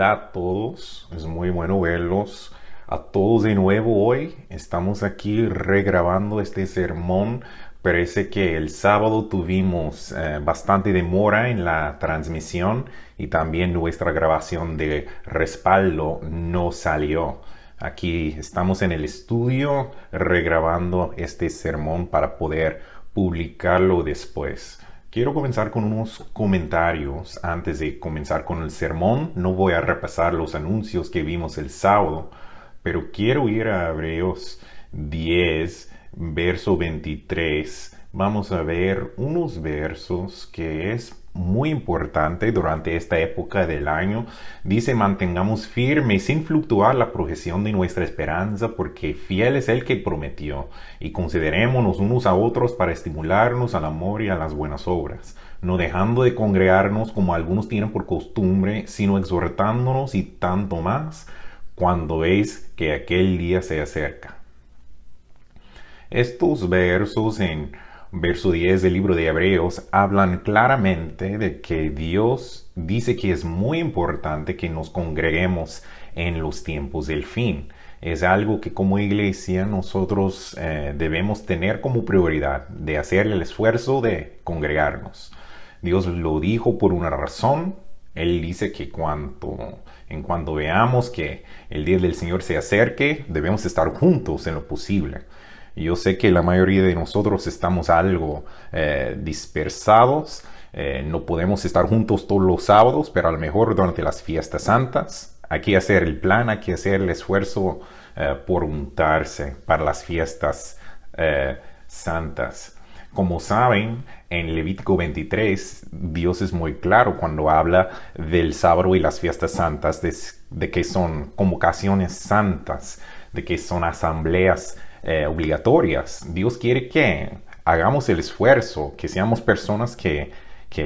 Hola a todos, es muy bueno verlos a todos de nuevo hoy. Estamos aquí regrabando este sermón. Parece que el sábado tuvimos bastante demora en la transmisión y también nuestra grabación de respaldo no salió. Aquí estamos en el estudio regrabando este sermón para poder publicarlo después. Quiero comenzar con unos comentarios antes de comenzar con el sermón. No voy a repasar los anuncios que vimos el sábado, pero quiero ir a Hebreos 10, verso 23. Vamos a ver unos versos que es muy importante durante esta época del año. Dice: mantengamos firme sin fluctuar la profesión de nuestra esperanza, porque fiel es el que prometió, y considerémonos unos a otros para estimularnos al amor y a las buenas obras, no dejando de congregarnos como algunos tienen por costumbre, sino exhortándonos, y tanto más cuando veis que aquel día se acerca. Estos versos en verso 10 del libro de Hebreos hablan claramente de que Dios dice que es muy importante que nos congreguemos en los tiempos del fin. Es algo que como iglesia nosotros debemos tener como prioridad, de hacer el esfuerzo de congregarnos. Dios lo dijo por una razón. Él dice que en cuanto veamos que el día del Señor se acerque, debemos estar juntos en lo posible. Yo sé que la mayoría de nosotros estamos algo dispersados. No podemos estar juntos todos los sábados, pero a lo mejor durante las fiestas santas hay que hacer el plan, hay que hacer el esfuerzo por juntarse para las fiestas santas. Como saben, en Levítico 23, Dios es muy claro cuando habla del sábado y las fiestas santas, de que son convocaciones santas, de que son asambleas obligatorias. Dios quiere que hagamos el esfuerzo, que seamos personas que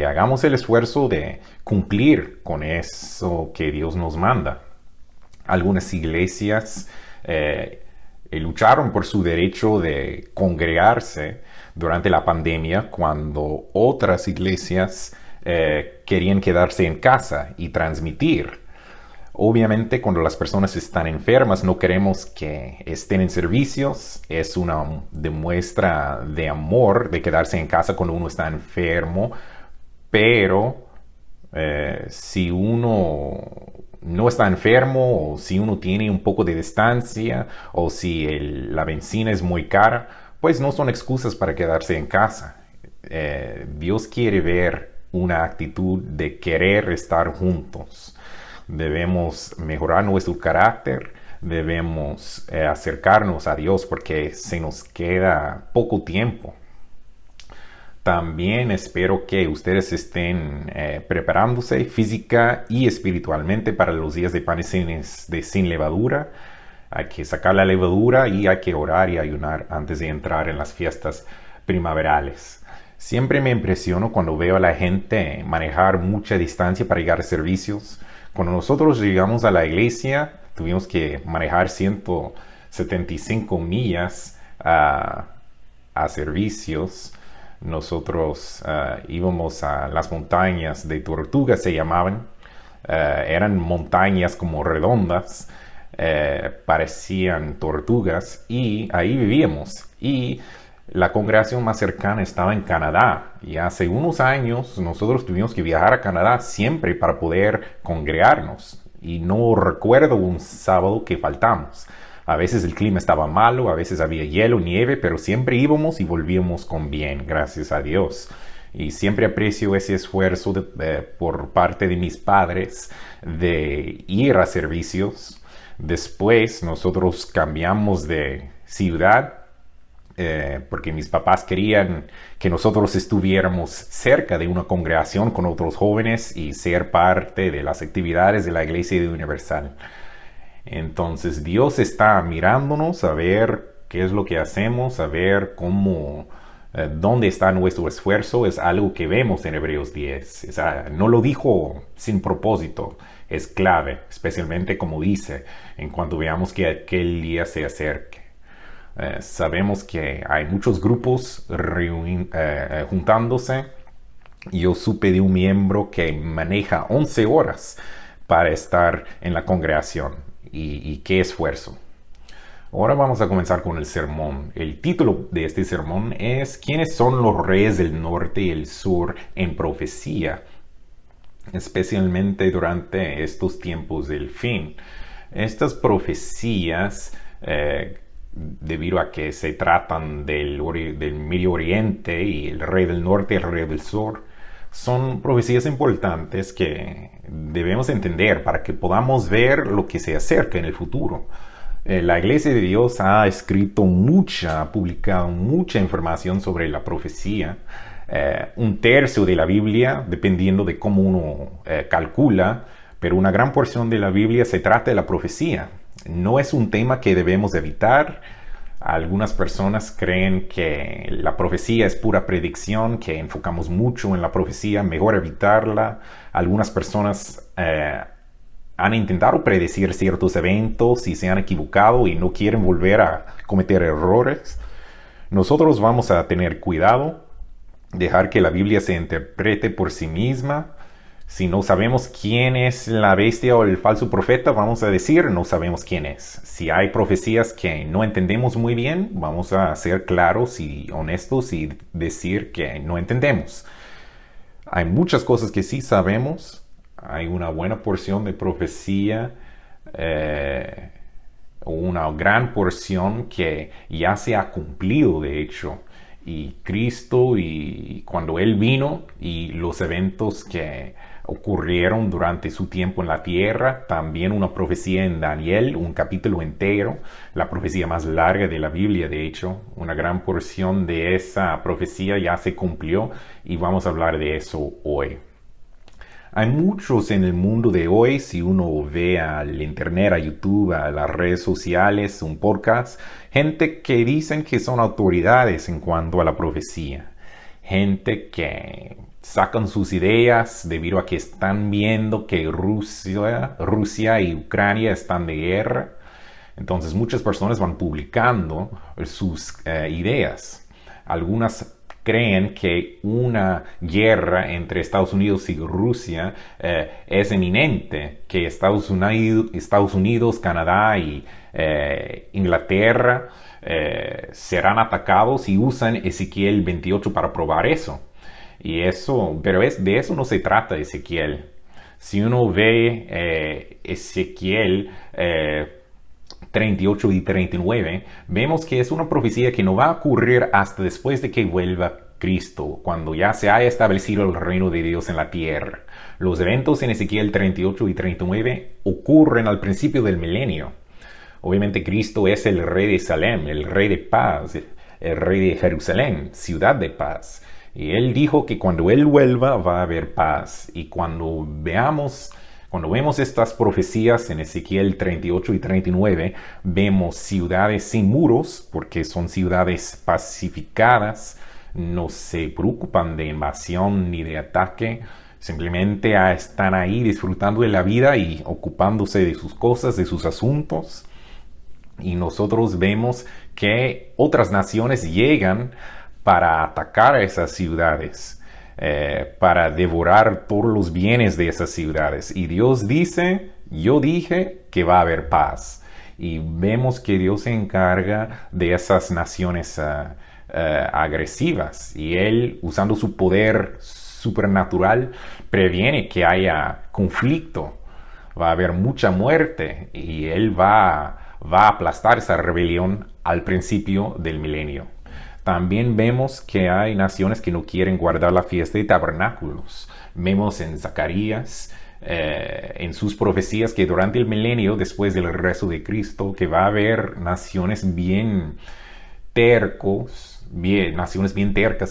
hagamos el esfuerzo de cumplir con eso que Dios nos manda. Algunas iglesias lucharon por su derecho de congregarse durante la pandemia, cuando otras iglesias querían quedarse en casa y transmitir. Obviamente, cuando las personas están enfermas, no queremos que estén en servicios. Es una demuestra de amor de quedarse en casa cuando uno está enfermo. Pero si uno no está enfermo, o si uno tiene un poco de distancia, o si la benzina es muy cara, pues no son excusas para quedarse en casa. Dios quiere ver una actitud de querer estar juntos. Debemos mejorar nuestro carácter, debemos acercarnos a Dios, porque se nos queda poco tiempo. También espero que ustedes estén preparándose física y espiritualmente para los días de panes sin levadura. Hay que sacar la levadura y hay que orar y ayunar antes de entrar en las fiestas primaverales. Siempre me impresiono cuando veo a la gente manejar mucha distancia para llegar a servicios. Cuando nosotros llegamos a la iglesia, tuvimos que manejar 175 millas a servicios. Nosotros íbamos a las montañas de Tortuga, se llamaban. Eran montañas como redondas, parecían tortugas, y ahí vivíamos. Y la congregación más cercana estaba en Canadá, y hace unos años nosotros tuvimos que viajar a Canadá siempre para poder congregarnos, y no recuerdo un sábado que faltamos. A veces el clima estaba malo, a veces había hielo, nieve, pero siempre íbamos y volvíamos con bien, gracias a Dios. Y siempre aprecio ese esfuerzo por parte de mis padres de ir a servicios. Después nosotros cambiamos de ciudad porque mis papás querían que nosotros estuviéramos cerca de una congregación con otros jóvenes y ser parte de las actividades de la Iglesia Universal. Entonces Dios está mirándonos a ver qué es lo que hacemos, a ver dónde está nuestro esfuerzo. Es algo que vemos en Hebreos 10. No lo dijo sin propósito, es clave, especialmente como dice, en cuanto veamos que aquel día se acerque. Sabemos que hay muchos grupos juntándose. Yo supe de un miembro que maneja 11 horas para estar en la congregación. Y qué esfuerzo. Ahora vamos a comenzar con el sermón. El título de este sermón es ¿Quiénes son los reyes del norte y el sur en profecía? Especialmente durante estos tiempos del fin. Estas profecías, debido a que se tratan del Medio Oriente y el rey del norte y el rey del sur, son profecías importantes que debemos entender para que podamos ver lo que se acerca en el futuro. La Iglesia de Dios ha publicado mucha información sobre la profecía. Un tercio de la Biblia, dependiendo de cómo uno calcula, pero una gran porción de la Biblia se trata de la profecía. No es un tema que debemos evitar. Algunas personas creen que la profecía es pura predicción, que enfocamos mucho en la profecía, mejor evitarla. Algunas personas han intentado predecir ciertos eventos y se han equivocado y no quieren volver a cometer errores. Nosotros vamos a tener cuidado, dejar que la Biblia se interprete por sí misma. Si no sabemos quién es la bestia o el falso profeta, vamos a decir no sabemos quién es. Si hay profecías que no entendemos muy bien, vamos a ser claros y honestos y decir que no entendemos. Hay muchas cosas que sí sabemos. Hay una buena porción de profecía, una gran porción que ya se ha cumplido, de hecho. Y Cristo, y cuando Él vino, y los eventos que ocurrieron durante su tiempo en la tierra, también una profecía en Daniel, un capítulo entero, la profecía más larga de la Biblia, de hecho. Una gran porción de esa profecía ya se cumplió y vamos a hablar de eso hoy. Hay muchos en el mundo de hoy, si uno ve al internet, a YouTube, a las redes sociales, un podcast, gente que dicen que son autoridades en cuanto a la profecía. Gente que sacan sus ideas debido a que están viendo que Rusia y Ucrania están de guerra. Entonces muchas personas van publicando sus ideas. Algunas creen que una guerra entre Estados Unidos y Rusia es inminente, que Estados Unidos, Canadá y Inglaterra serán atacados y usan Ezequiel 28 para probar eso. Pero de eso no se trata Ezequiel. Si uno ve Ezequiel 38 y 39, vemos que es una profecía que no va a ocurrir hasta después de que vuelva Cristo, cuando ya se haya establecido el reino de Dios en la tierra. Los eventos en Ezequiel 38 y 39 ocurren al principio del milenio. Obviamente Cristo es el rey de Salem, el rey de paz, el rey de Jerusalén, ciudad de paz. Y Él dijo que cuando Él vuelva va a haber paz. Y cuando vemos estas profecías en Ezequiel 38 y 39, vemos ciudades sin muros, porque son ciudades pacificadas, no se preocupan de invasión ni de ataque, simplemente están ahí disfrutando de la vida y ocupándose de sus cosas, de sus asuntos. Y nosotros vemos que otras naciones llegan para atacar a esas ciudades, para devorar todos los bienes de esas ciudades. Y Dios dice, yo dije que va a haber paz. Y vemos que Dios se encarga de esas naciones agresivas. Y Él, usando su poder supernatural, previene que haya conflicto. Va a haber mucha muerte. Y Él va a aplastar esa rebelión al principio del milenio. También vemos que hay naciones que no quieren guardar la fiesta de tabernáculos. Vemos en Zacarías, en sus profecías, que durante el milenio, después del regreso de Cristo, que va a haber naciones bien tercas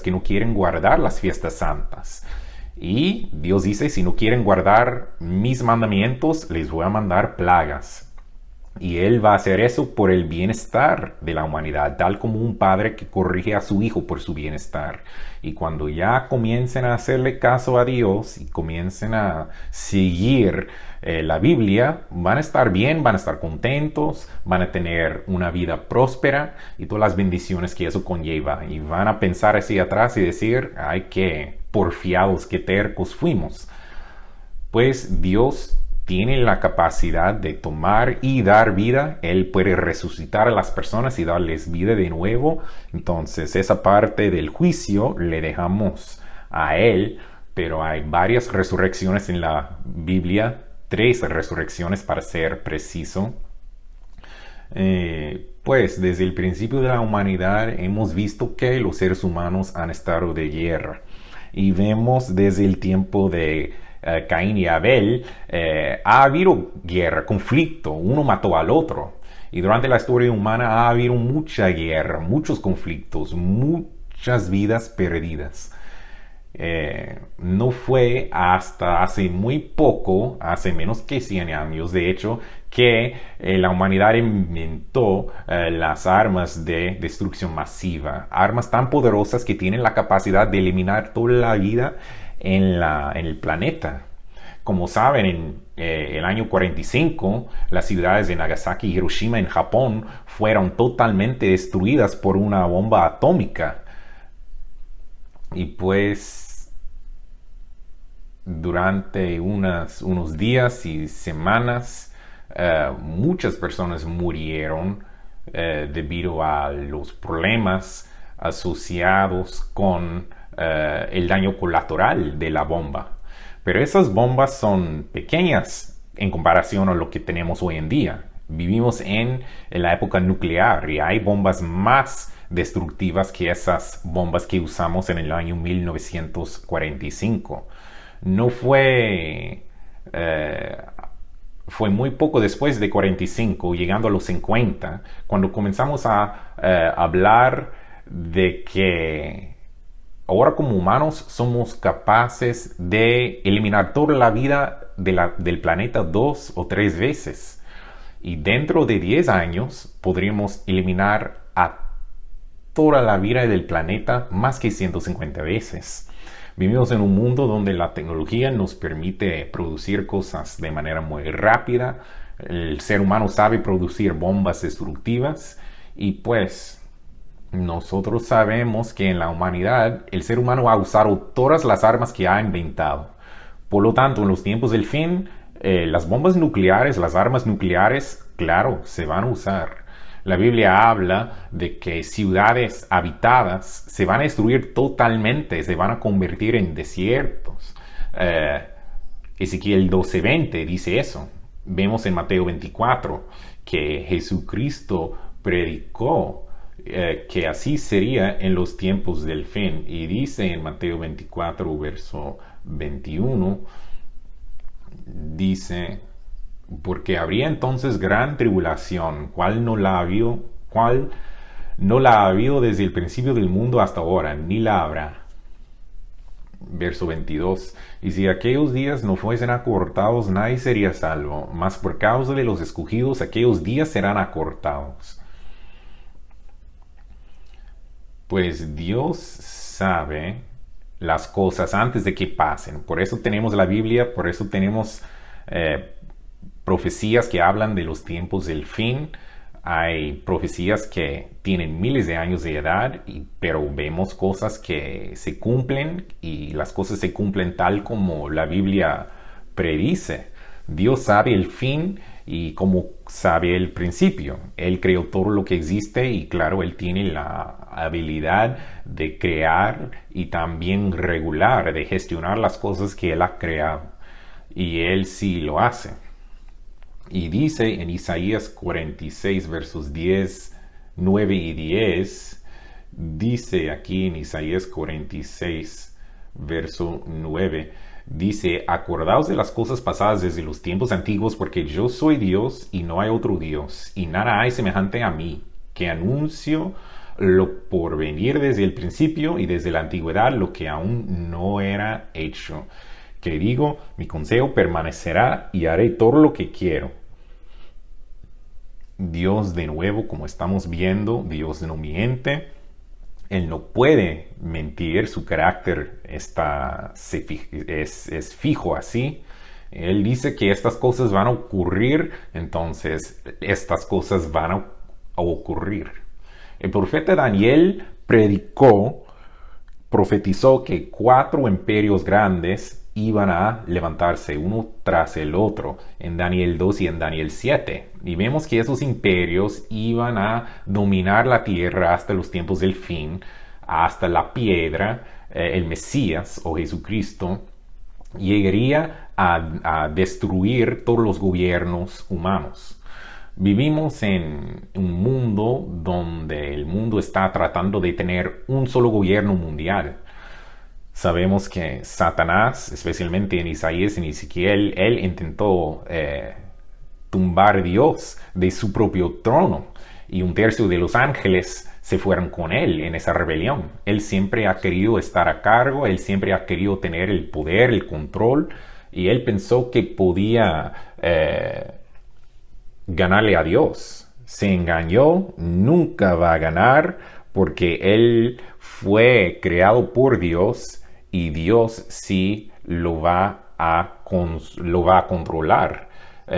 que no quieren guardar las fiestas santas. Y Dios dice, si no quieren guardar mis mandamientos, les voy a mandar plagas. Y Él va a hacer eso por el bienestar de la humanidad, tal como un padre que corrige a su hijo por su bienestar. Y cuando ya comiencen a hacerle caso a Dios y comiencen a seguir la Biblia, van a estar bien, van a estar contentos, van a tener una vida próspera y todas las bendiciones que eso conlleva. Y van a pensar hacia atrás y decir, ay, qué porfiados, qué tercos fuimos. Pues Dios tiene la capacidad de tomar y dar vida. Él puede resucitar a las personas y darles vida de nuevo. Entonces esa parte del juicio le dejamos a Él, pero hay varias resurrecciones en la Biblia, 3 resurrecciones para ser preciso. Pues desde el principio de la humanidad hemos visto que los seres humanos han estado de guerra. Y vemos desde el tiempo de Caín y Abel, ha habido guerra, conflicto, uno mató al otro. Y durante la historia humana ha habido mucha guerra, muchos conflictos, muchas vidas perdidas. No fue hasta hace muy poco, hace menos que 100 años de hecho, que la humanidad inventó las armas de destrucción masiva, armas tan poderosas que tienen la capacidad de eliminar toda la vida en el planeta. Como saben, en el año 45, las ciudades de Nagasaki y Hiroshima en Japón fueron totalmente destruidas por una bomba atómica. Y pues durante unos días y semanas muchas personas murieron debido a los problemas asociados con el daño colateral de la bomba. Pero esas bombas son pequeñas en comparación a lo que tenemos hoy en día. Vivimos en la época nuclear y hay bombas más destructivas que esas bombas que usamos en el año 1945. No fue muy poco después de 45, llegando a los 50, cuando comenzamos a hablar de que ahora como humanos somos capaces de eliminar toda la vida del planeta 2 o 3 veces. Y dentro de 10 años podríamos eliminar a toda la vida del planeta más que 150 veces. Vivimos en un mundo donde la tecnología nos permite producir cosas de manera muy rápida. El ser humano sabe producir bombas destructivas y pues nosotros sabemos que en la humanidad el ser humano ha usado todas las armas que ha inventado. Por lo tanto, en los tiempos del fin, las bombas nucleares, las armas nucleares, claro, se van a usar. La Biblia habla de que ciudades habitadas se van a destruir totalmente, se van a convertir en desiertos. Ezequiel 12:20 dice eso. Vemos en Mateo 24 que Jesucristo predicó que así sería en los tiempos del fin. Y dice en Mateo 24, verso 21, dice: porque habría entonces gran tribulación, cual no la ha habido desde el principio del mundo hasta ahora, ni la habrá. Verso 22, y si aquellos días no fuesen acortados, nadie sería salvo, mas por causa de los escogidos aquellos días serán acortados. Pues Dios sabe las cosas antes de que pasen. Por eso tenemos la Biblia, por eso tenemos profecías que hablan de los tiempos del fin. Hay profecías que tienen miles de años de edad, pero vemos cosas que se cumplen y las cosas se cumplen tal como la Biblia predice. Dios sabe el fin y como sabe el principio. Él creó todo lo que existe y claro, Él tiene la habilidad de crear y también regular, de gestionar las cosas que Él ha creado. Y Él sí lo hace. Y dice en Isaías 46, versos 10, 9 y 10, dice aquí en Isaías 46, verso 9, dice: acordaos de las cosas pasadas desde los tiempos antiguos, porque yo soy Dios y no hay otro Dios, y nada hay semejante a mí, que anuncio lo por venir desde el principio y desde la antigüedad lo que aún no era hecho. Que digo, mi consejo permanecerá y haré todo lo que quiero. Dios, de nuevo, como estamos viendo, Dios no miente. Él no puede mentir, su carácter es fijo así. Él dice que estas cosas van a ocurrir, entonces estas cosas van a ocurrir. El profeta Daniel profetizó que 4 imperios grandes iban a levantarse uno tras el otro en Daniel 2 y en Daniel 7. Y vemos que esos imperios iban a dominar la tierra hasta los tiempos del fin, hasta la piedra, el Mesías o Jesucristo llegaría a destruir todos los gobiernos humanos. Vivimos en un mundo donde el mundo está tratando de tener un solo gobierno mundial. Sabemos que Satanás, especialmente en Isaías y en Ezequiel, él intentó tumbar a Dios de su propio trono, y un tercio de los ángeles se fueron con él en esa rebelión. Él siempre ha querido estar a cargo, él siempre ha querido tener el poder, el control, y él pensó que podía ganarle a Dios. Se engañó, nunca va a ganar, porque él fue creado por Dios y Dios sí lo va a controlar.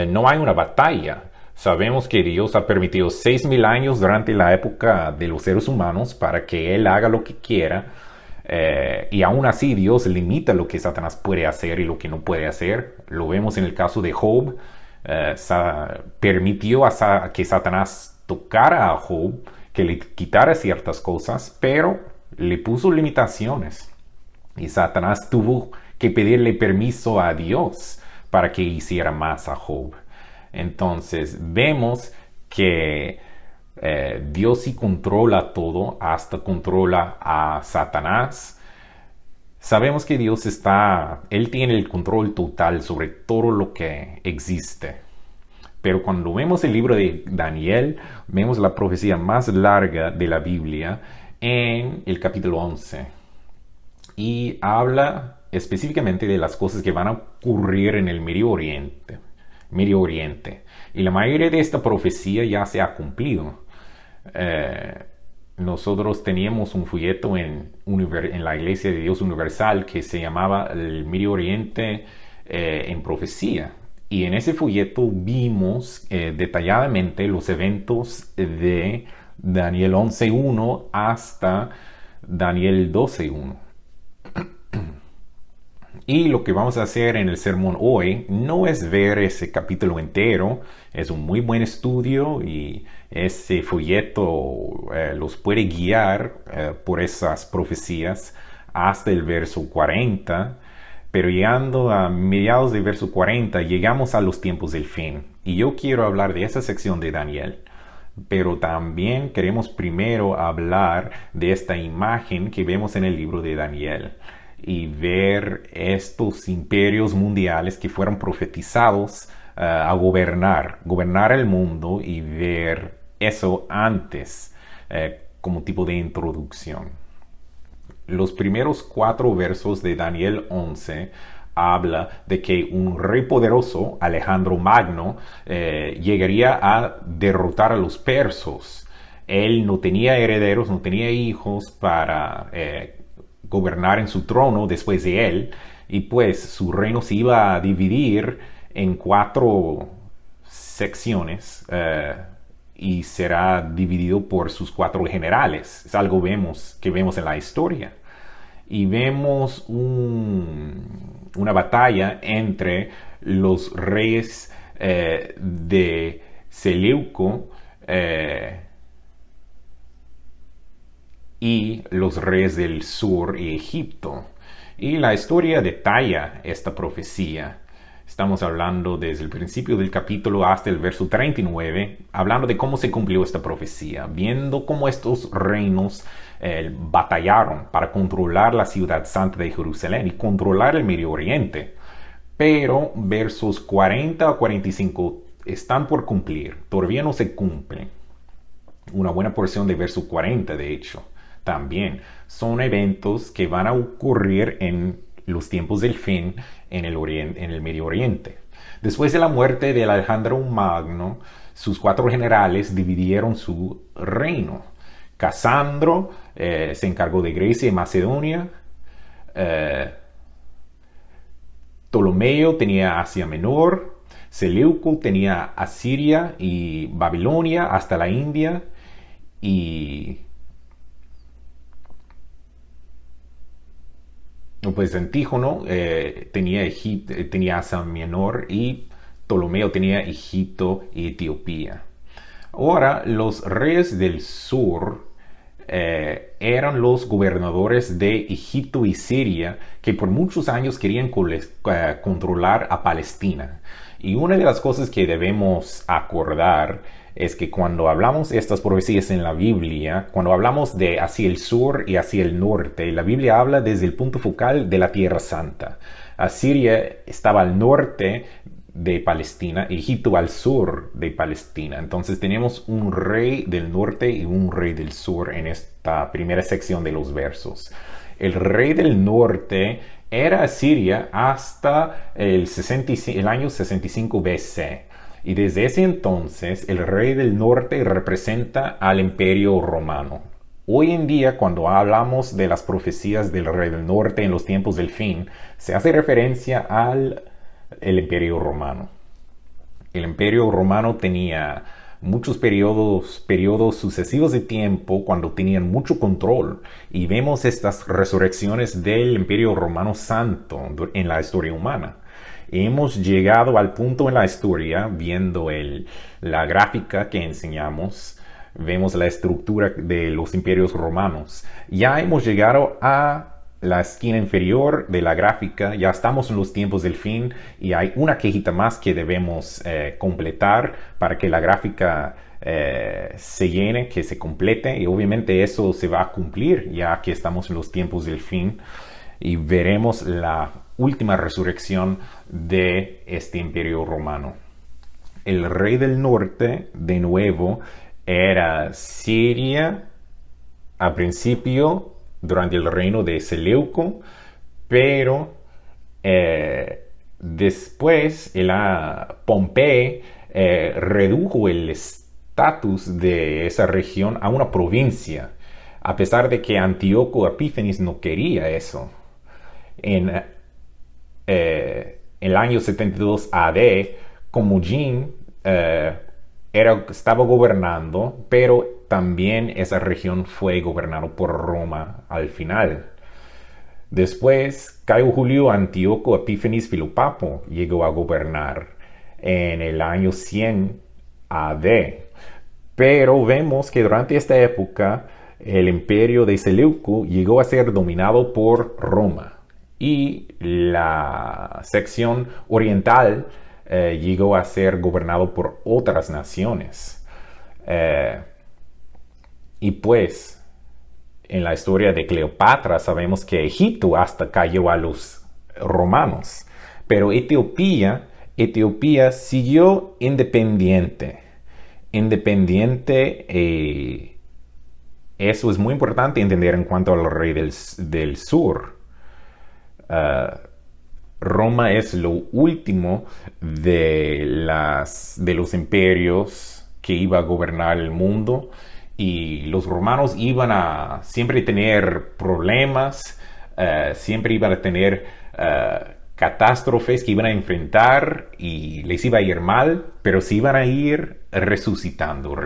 No hay una batalla. Sabemos que Dios ha permitido 6,000 años durante la época de los seres humanos para que Él haga lo que quiera. Y aún así Dios limita lo que Satanás puede hacer y lo que no puede hacer. Lo vemos en el caso de Job. Permitió que Satanás tocara a Job, que le quitara ciertas cosas, pero le puso limitaciones. Y Satanás tuvo que pedirle permiso a Dios para que hiciera más a Job. Entonces vemos que Dios sí controla todo, hasta controla a Satanás. Sabemos que Dios Él tiene el control total sobre todo lo que existe. Pero cuando vemos el libro de Daniel, vemos la profecía más larga de la Biblia en el capítulo 11. Y habla específicamente de las cosas que van a ocurrir en el Medio Oriente. Y la mayoría de esta profecía ya se ha cumplido. Nosotros teníamos un folleto en la Iglesia de Dios Universal que se llamaba El Medio Oriente en Profecía. Y en ese folleto vimos detalladamente los eventos de Daniel 11.1 hasta Daniel 12.1. Y lo que vamos a hacer en el sermón hoy no es ver ese capítulo entero. Es un muy buen estudio y ese folleto los puede guiar por esas profecías hasta el verso 40. Pero llegando a mediados del verso 40, llegamos a los tiempos del fin. Y yo quiero hablar de esa sección de Daniel. Pero también queremos primero hablar de esta imagen que vemos en el libro de Daniel y ver estos imperios mundiales que fueron profetizados a gobernar el mundo, y ver eso antes como tipo de introducción. Los primeros 4 versos de Daniel 11 habla de que un rey poderoso, Alejandro Magno, llegaría a derrotar a los persas. Él no tenía herederos, no tenía hijos para gobernar en su trono después de él, y pues su reino se iba a dividir en 4 secciones y será dividido por sus 4 generales. Es algo que vemos en la historia. Y vemos una batalla entre los reyes de Seleuco y los reyes del sur y Egipto. Y la historia detalla esta profecía. Estamos hablando desde el principio del capítulo hasta el verso 39, hablando de cómo se cumplió esta profecía, viendo cómo estos reinos batallaron para controlar la ciudad santa de Jerusalén y controlar el Medio Oriente. Pero versos 40 a 45 están por cumplir, todavía no se cumplen. Una buena porción de verso 40, de hecho, también son eventos que van a ocurrir en los tiempos del fin en el Medio Oriente. Después de la muerte de Alejandro Magno, sus 4 generales dividieron su reino. Casandro se encargó de Grecia y Macedonia. Ptolomeo tenía Asia Menor. Seleuco tenía Asiria y Babilonia hasta la India. Y Pues Antígono tenía Asia Menor y Ptolomeo tenía Egipto y Etiopía. Ahora, los reyes del sur eran los gobernadores de Egipto y Siria que por muchos años querían controlar a Palestina. Y una de las cosas que debemos acordar es que cuando hablamos de estas profecías en la Biblia, cuando hablamos de hacia el sur y hacia el norte, la Biblia habla desde el punto focal de la Tierra Santa. Asiria estaba al norte de Palestina, Egipto al sur de Palestina. Entonces tenemos un rey del norte y un rey del sur en esta primera sección de los versos. El rey del norte era Asiria hasta el año 65 BC. Y desde ese entonces el rey del norte representa al imperio romano. Hoy en día, cuando hablamos de las profecías del rey del norte en los tiempos del fin, se hace referencia al imperio romano. El imperio romano tenía muchos periodos sucesivos de tiempo cuando tenían mucho control, y vemos estas resurrecciones del imperio romano santo en la historia humana. Hemos llegado al punto en la historia, viendo la gráfica que enseñamos, vemos la estructura de los imperios romanos. Ya hemos llegado a la esquina inferior de la gráfica, ya estamos en los tiempos del fin y hay una quejita más que debemos completar para que la gráfica se llene, que se complete, y obviamente eso se va a cumplir ya que estamos en los tiempos del fin y veremos la última resurrección de este imperio romano. El rey del norte, de nuevo, era Siria al principio, durante el reino de Seleuco, pero después Pompey redujo el estatus de esa región a una provincia, a pesar de que Antíoco Epífanes no quería eso. En el año 72 AD, Comugín estaba gobernando, pero también esa región fue gobernada por Roma al final. Después, Cayo Julio Antíoco Epífanes Filopapo llegó a gobernar en el año 100 AD. Pero vemos que durante esta época el imperio de Seleuco llegó a ser dominado por Roma. Y la sección oriental llegó a ser gobernado por otras naciones. Y pues, en la historia de Cleopatra sabemos que Egipto hasta cayó a los romanos. Pero Etiopía siguió independiente. Eso es muy importante entender en cuanto al rey del sur. Roma es lo último de los imperios que iba a gobernar el mundo, y los romanos iban a siempre tener problemas, siempre iban a tener catástrofes que iban a enfrentar y les iba a ir mal, pero se iban a ir resucitando, y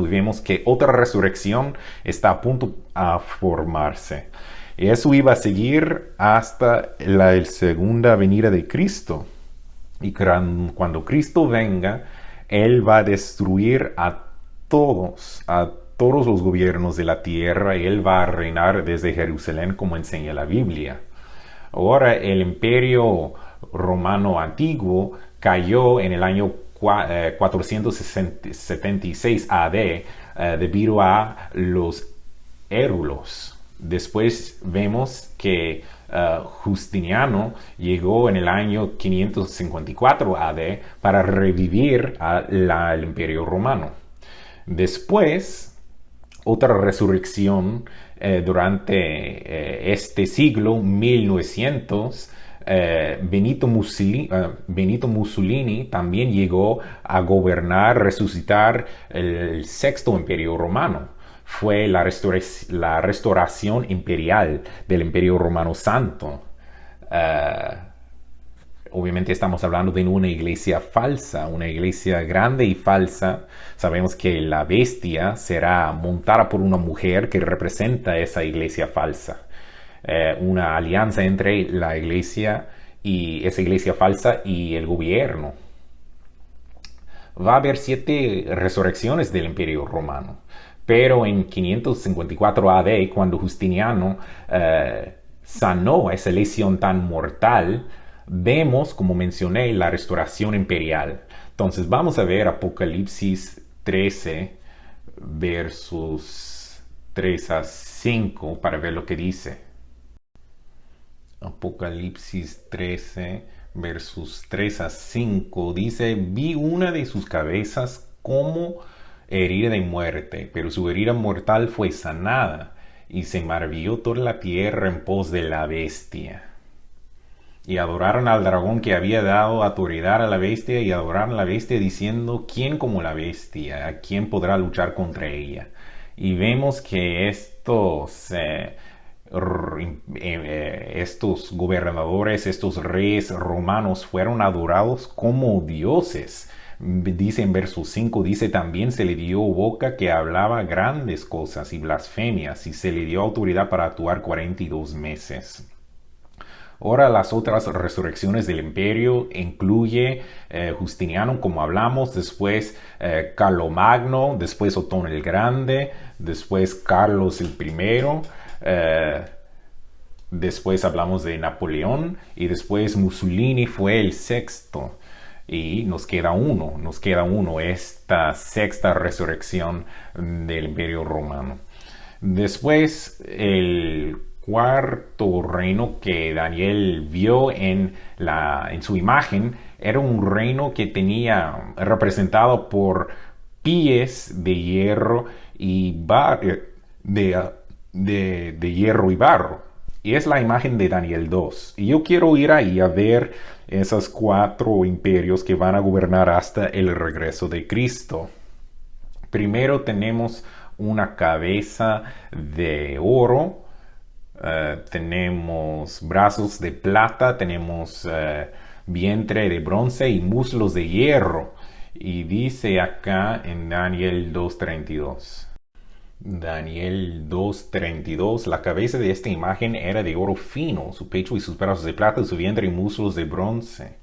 vemos que otra resurrección está a punto a formarse. Y eso iba a seguir hasta la segunda venida de Cristo. Y cuando Cristo venga, Él va a destruir a todos los gobiernos de la tierra, y Él va a reinar desde Jerusalén, como enseña la Biblia. Ahora, el imperio romano antiguo cayó en el año 476 AD debido a los érulos. Después vemos que Justiniano llegó en el año 554 AD para revivir al imperio romano. Después, otra resurrección durante este siglo, 1900, Benito Mussolini también llegó a gobernar, resucitar el sexto imperio romano. Fue la restauración imperial del Imperio Romano Santo. Obviamente estamos hablando de una iglesia falsa, una iglesia grande y falsa. Sabemos que la bestia será montada por una mujer que representa esa iglesia falsa. una alianza entre la iglesia y esa iglesia falsa y el gobierno. Va a haber 7 resurrecciones del Imperio Romano. Pero en 554 AD, cuando Justiniano sanó esa lesión tan mortal, vemos, como mencioné, la restauración imperial. Entonces vamos a ver Apocalipsis 13, versos 3 a 5, para ver lo que dice. Apocalipsis 13, versos 3 a 5, dice: vi una de sus cabezas como herida de muerte, pero su herida mortal fue sanada, y se maravilló toda la tierra en pos de la bestia. Y adoraron al dragón que había dado autoridad a la bestia, y adoraron a la bestia diciendo: ¿quién como la bestia? ¿A quién podrá luchar contra ella? Y vemos que estos gobernadores, estos reyes romanos fueron adorados como dioses. Dice en verso 5, dice: también se le dio boca que hablaba grandes cosas y blasfemias, y se le dio autoridad para actuar 42 meses. Ahora las otras resurrecciones del imperio incluye Justiniano, como hablamos, después Carlomagno, después Otón el Grande, después Carlos el Primero, después hablamos de Napoleón, y después Mussolini fue el sexto. Y nos queda uno, esta sexta resurrección del Imperio Romano. Después, el cuarto reino que Daniel vio en su imagen era un reino que tenía representado por pies de hierro y de hierro y barro. Y es la imagen de Daniel 2. Y yo quiero ir ahí a ver esos 4 imperios que van a gobernar hasta el regreso de Cristo. Primero tenemos una cabeza de oro, tenemos brazos de plata, tenemos vientre de bronce y muslos de hierro. Y dice acá en Daniel 2:32. Daniel 2:32, la cabeza de esta imagen era de oro fino, su pecho y sus brazos de plata, su vientre y muslos de bronce.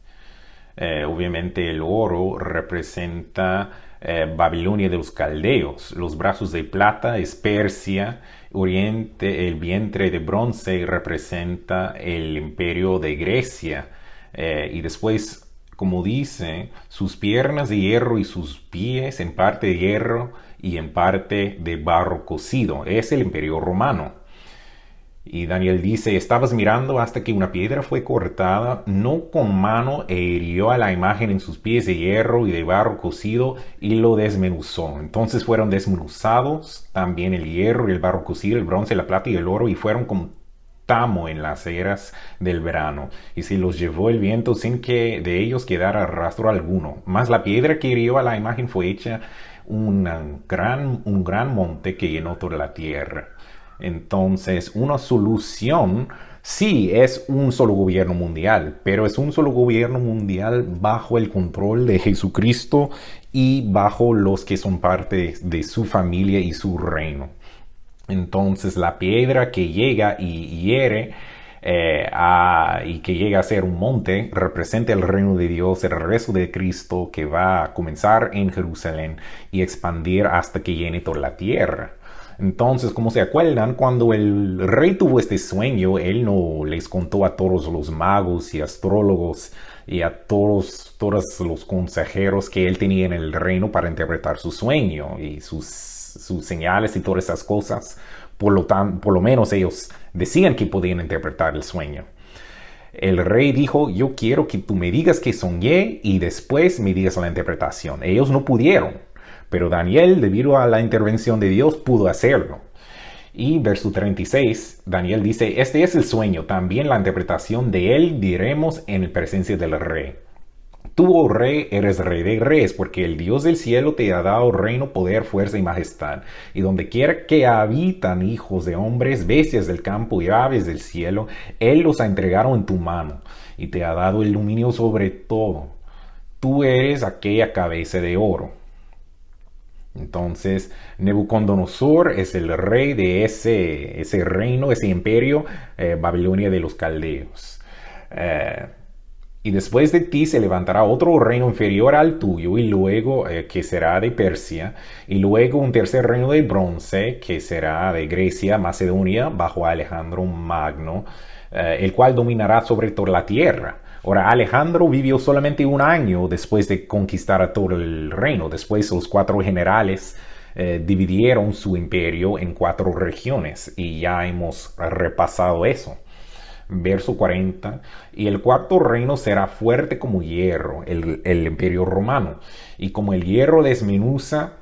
Obviamente el oro representa Babilonia de los caldeos, los brazos de plata es Persia, Oriente, el vientre de bronce representa el imperio de Grecia, y después, como dice, sus piernas de hierro y sus pies en parte de hierro y en parte de barro cocido. Es el imperio romano. Y Daniel dice: estabas mirando hasta que una piedra fue cortada, no con mano, e hirió a la imagen en sus pies de hierro y de barro cocido, y lo desmenuzó. Entonces fueron desmenuzados también el hierro y el barro cocido, el bronce, la plata y el oro, y fueron como tamo en las eras del verano, y se los llevó el viento sin que de ellos quedara rastro alguno. Mas la piedra que hirió a la imagen fue hecha un gran monte que llenó toda la tierra. Entonces, una solución sí es un solo gobierno mundial, pero es un solo gobierno mundial bajo el control de Jesucristo y bajo los que son parte de su familia y su reino. Entonces, la piedra que llega y hiere y que llega a ser un monte representa el reino de Dios, el regreso de Cristo, que va a comenzar en Jerusalén y expandir hasta que llene toda la tierra. Entonces, como se acuerdan, cuando el rey tuvo este sueño, él no les contó a todos los magos y astrólogos y a todos los consejeros que él tenía en el reino para interpretar su sueño y sus señales y todas esas cosas. Por lo menos ellos decían que podían interpretar el sueño. El rey dijo: yo quiero que tú me digas que soñé y después me digas la interpretación. Ellos no pudieron, pero Daniel, debido a la intervención de Dios, pudo hacerlo. Y verso 36, Daniel dice: este es el sueño, también la interpretación de él diremos en presencia del rey. Tú, oh rey, eres rey de reyes, porque el Dios del cielo te ha dado reino, poder, fuerza y majestad. Y donde quiera que habitan hijos de hombres, bestias del campo y aves del cielo, Él los ha entregado en tu mano, y te ha dado el dominio sobre todo. Tú eres aquella cabeza de oro. Entonces, Nebucodonosor es el rey de ese reino, ese imperio, Babilonia de los caldeos. Y después de ti se levantará otro reino inferior al tuyo, y luego que será de Persia, y luego un tercer reino de bronce, que será de Grecia, Macedonia, bajo Alejandro Magno, el cual dominará sobre toda la tierra. Ahora, Alejandro vivió solamente un año después de conquistar a todo el reino. Después los 4 generales dividieron su imperio en 4 regiones, y ya hemos repasado eso. Verso 40, y el cuarto reino será fuerte como hierro, el imperio romano, y como el hierro desmenuza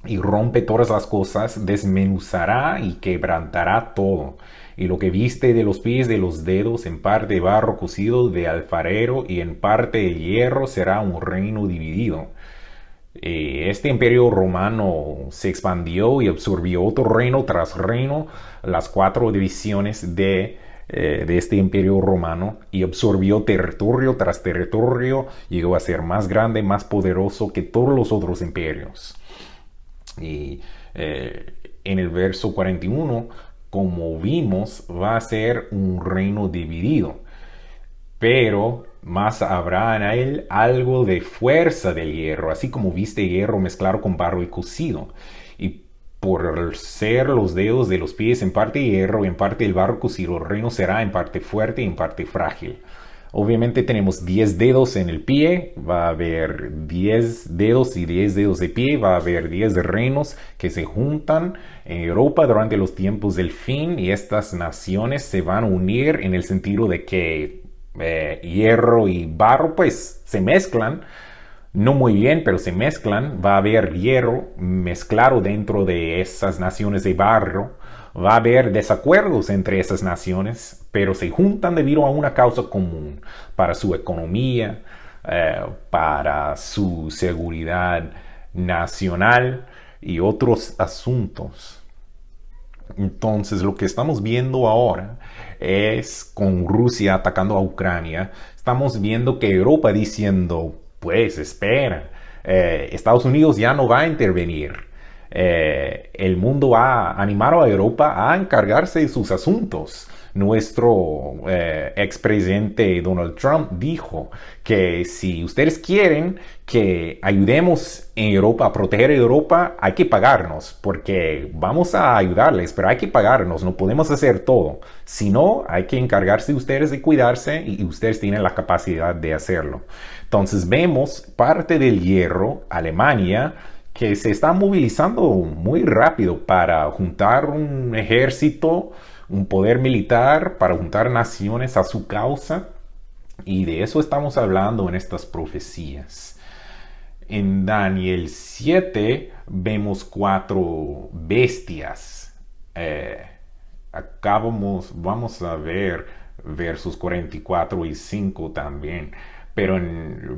y rompe todas las cosas, desmenuzará y quebrantará todo, y lo que viste de los pies de los dedos, en parte barro cocido de alfarero y en parte hierro, será un reino dividido. Este imperio romano se expandió y absorbió otro reino tras reino, las 4 divisiones de este imperio romano, y absorbió territorio tras territorio, llegó a ser más grande, más poderoso que todos los otros imperios. Y en el verso 41, como vimos, va a ser un reino dividido, pero más habrá en él algo de fuerza del hierro, así como viste hierro mezclado con barro y cocido. Y por ser los dedos de los pies en parte hierro y en parte el barro cocido, el reino será en parte fuerte y en parte frágil. Obviamente tenemos 10 dedos en el pie, va a haber 10 dedos y 10 dedos de pie, va a haber 10 reinos que se juntan en Europa durante los tiempos del fin, y estas naciones se van a unir en el sentido de que hierro y barro pues se mezclan, no muy bien, pero se mezclan. Va a haber hierro mezclado dentro de esas naciones de barro. Va a haber desacuerdos entre esas naciones, pero se juntan debido a una causa común, para su economía, para su seguridad nacional y otros asuntos. Entonces, lo que estamos viendo ahora es, con Rusia atacando a Ucrania, estamos viendo que Europa diciendo, pues espera, Estados Unidos ya no va a intervenir. El mundo ha animado a Europa a encargarse de sus asuntos. Nuestro expresidente Donald Trump dijo que si ustedes quieren que ayudemos en Europa a proteger a Europa, hay que pagarnos, porque vamos a ayudarles, pero hay que pagarnos, no podemos hacer todo. Si no, hay que encargarse de ustedes de cuidarse, y ustedes tienen la capacidad de hacerlo. Entonces vemos parte del hierro, Alemania, que se está movilizando muy rápido para juntar un ejército, un poder militar, para juntar naciones a su causa. Y de eso estamos hablando en estas profecías. En Daniel 7 vemos 4 bestias. Acá vamos a ver versos 44 y 5 también. Pero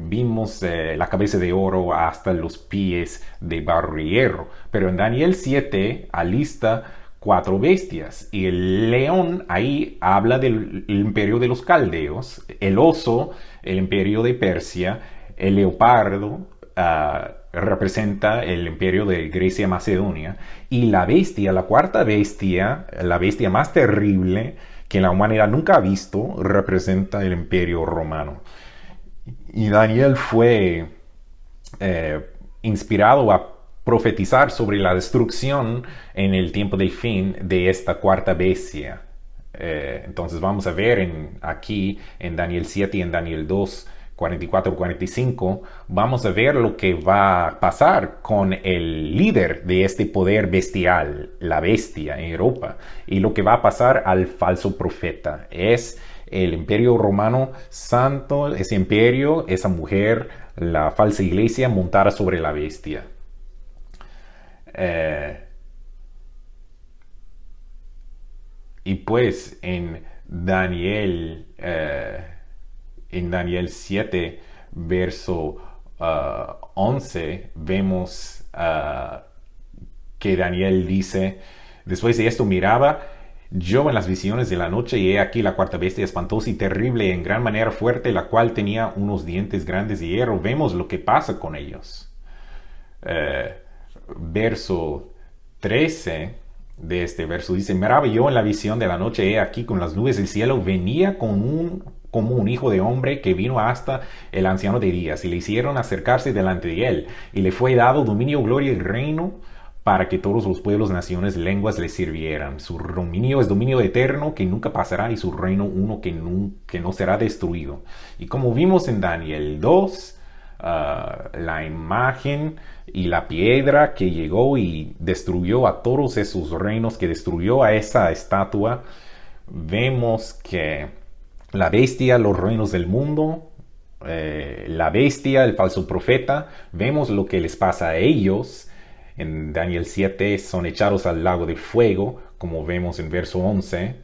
vimos la cabeza de oro hasta los pies de barro y hierro. Pero en Daniel 7 alista 4 bestias. Y el león ahí habla del imperio de los caldeos, el oso, el imperio de Persia, el leopardo representa el imperio de Grecia, Macedonia, y la bestia, la cuarta bestia, la bestia más terrible que la humanidad nunca ha visto, representa el imperio romano. Y Daniel fue inspirado a profetizar sobre la destrucción en el tiempo del fin de esta cuarta bestia. Entonces vamos a ver aquí en Daniel 7 y en Daniel 2, 44-45, vamos a ver lo que va a pasar con el líder de este poder bestial, la bestia en Europa, y lo que va a pasar al falso profeta. Es el imperio romano santo, ese imperio, esa mujer, la falsa iglesia montada sobre la bestia. Y pues en Daniel 7, verso 11, vemos que Daniel dice, después de esto miraba yo en las visiones de la noche, y he aquí la cuarta bestia espantosa y terrible, en gran manera fuerte, la cual tenía unos dientes grandes de hierro. Vemos lo que pasa con ellos. verso 13 de este verso dice: miraba yo en la visión de la noche, he aquí con las nubes del cielo venía como un hijo de hombre que vino hasta el anciano de días, y le hicieron acercarse delante de él, y le fue dado dominio, gloria y reino, para que todos los pueblos, naciones, lenguas le sirvieran. Su dominio es dominio eterno que nunca pasará, y su reino uno que no será destruido. Y como vimos en Daniel 2, la imagen y la piedra que llegó y destruyó a todos esos reinos, que destruyó a esa estatua, vemos que la bestia, los reinos del mundo, la bestia, el falso profeta, vemos lo que les pasa a ellos. En Daniel 7 son echados al lago de fuego, como vemos en verso 11.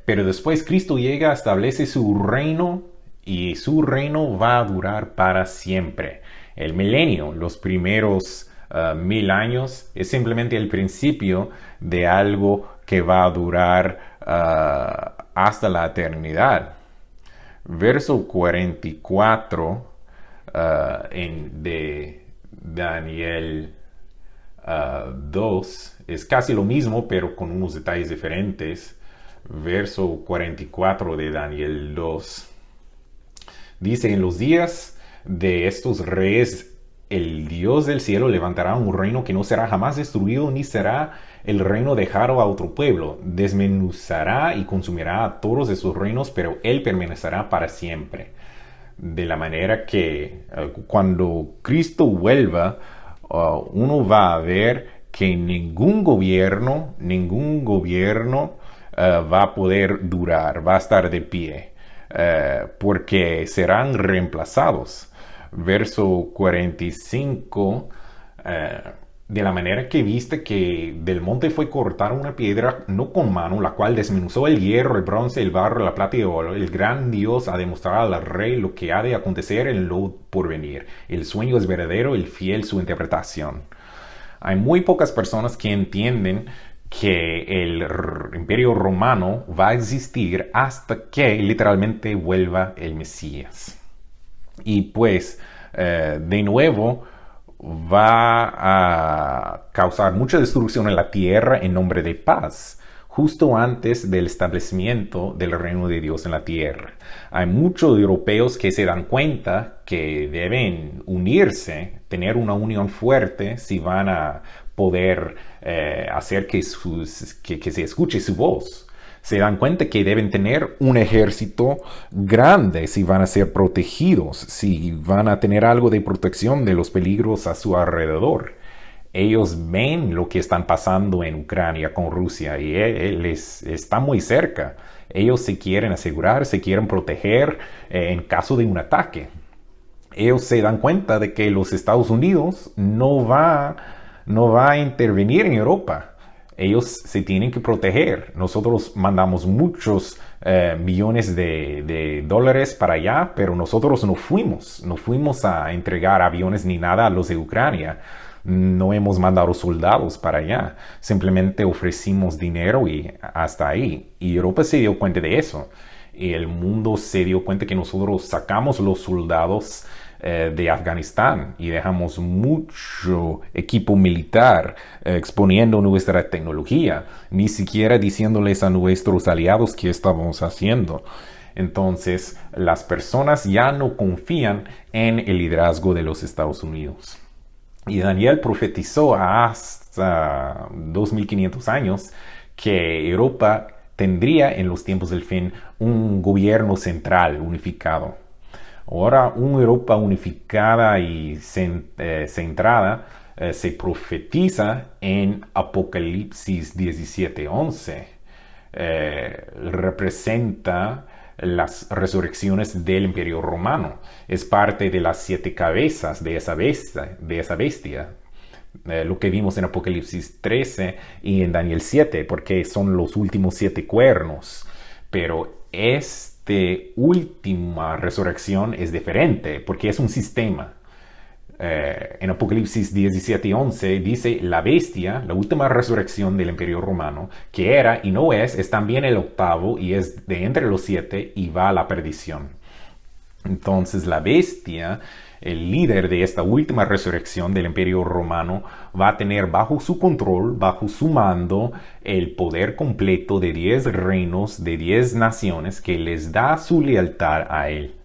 Pero después Cristo llega, establece su reino, y su reino va a durar para siempre. El milenio, los primeros 1000 años, es simplemente el principio de algo que va a durar hasta la eternidad. Verso 44 de Daniel 2 es casi lo mismo, pero con unos detalles diferentes. Verso 44 de Daniel 2 dice: en los días de estos reyes, el Dios del cielo levantará un reino que no será jamás destruido, ni será el reino dejado a otro pueblo. Desmenuzará y consumirá a todos esos reinos, pero él permanecerá para siempre. De la manera que cuando Cristo vuelva, uno va a ver que ningún gobierno va a poder durar, va a estar de pie, porque serán reemplazados. Verso 45, de la manera que viste que del monte fue cortar una piedra, no con mano, la cual desmenuzó el hierro, el bronce, el barro, la plata y el oro. El gran Dios ha demostrado al rey lo que ha de acontecer en lo porvenir. El sueño es verdadero, el fiel su interpretación. Hay muy pocas personas que entienden que el imperio romano va a existir hasta que literalmente vuelva el Mesías. Y pues, de nuevo, va a causar mucha destrucción en la tierra en nombre de paz, justo antes del establecimiento del reino de Dios en la tierra. Hay muchos europeos que se dan cuenta que deben unirse, tener una unión fuerte si van a poder hacer que se escuche su voz. Se dan cuenta que deben tener un ejército grande si van a ser protegidos, si van a tener algo de protección de los peligros a su alrededor. Ellos ven lo que están pasando en Ucrania con Rusia, y él está muy cerca. Ellos se quieren asegurar, se quieren proteger en caso de un ataque. Ellos se dan cuenta de que los Estados Unidos no va a intervenir en Europa. Ellos se tienen que proteger. Nosotros mandamos muchos millones de dólares para allá, pero nosotros no fuimos a entregar aviones ni nada a los de Ucrania. No hemos mandado soldados para allá. Simplemente ofrecimos dinero y hasta ahí. Y Europa se dio cuenta de eso. Y el mundo se dio cuenta que nosotros sacamos los soldados de Afganistán y dejamos mucho equipo militar exponiendo nuestra tecnología, ni siquiera diciéndoles a nuestros aliados qué estábamos haciendo. Entonces, las personas ya no confían en el liderazgo de los Estados Unidos. Y Daniel profetizó hasta 2500 años que Europa tendría en los tiempos del fin un gobierno central unificado. Ahora, una Europa unificada y centrada se profetiza en Apocalipsis 17:11. Representa las resurrecciones del Imperio Romano. Es parte de las 7 cabezas de esa bestia. Lo que vimos en Apocalipsis 13 y en Daniel 7, porque son los últimos 7 cuernos. Pero esta última resurrección es diferente, porque es un sistema. En Apocalipsis 17:11 dice: la bestia, la última resurrección del Imperio Romano, que era y no es también el octavo, y es de entre los 7 y va a la perdición. Entonces la bestia el líder de esta última resurrección del Imperio Romano va a tener bajo su control, bajo su mando, el poder completo de 10 reinos, de 10 naciones que les da su lealtad a él.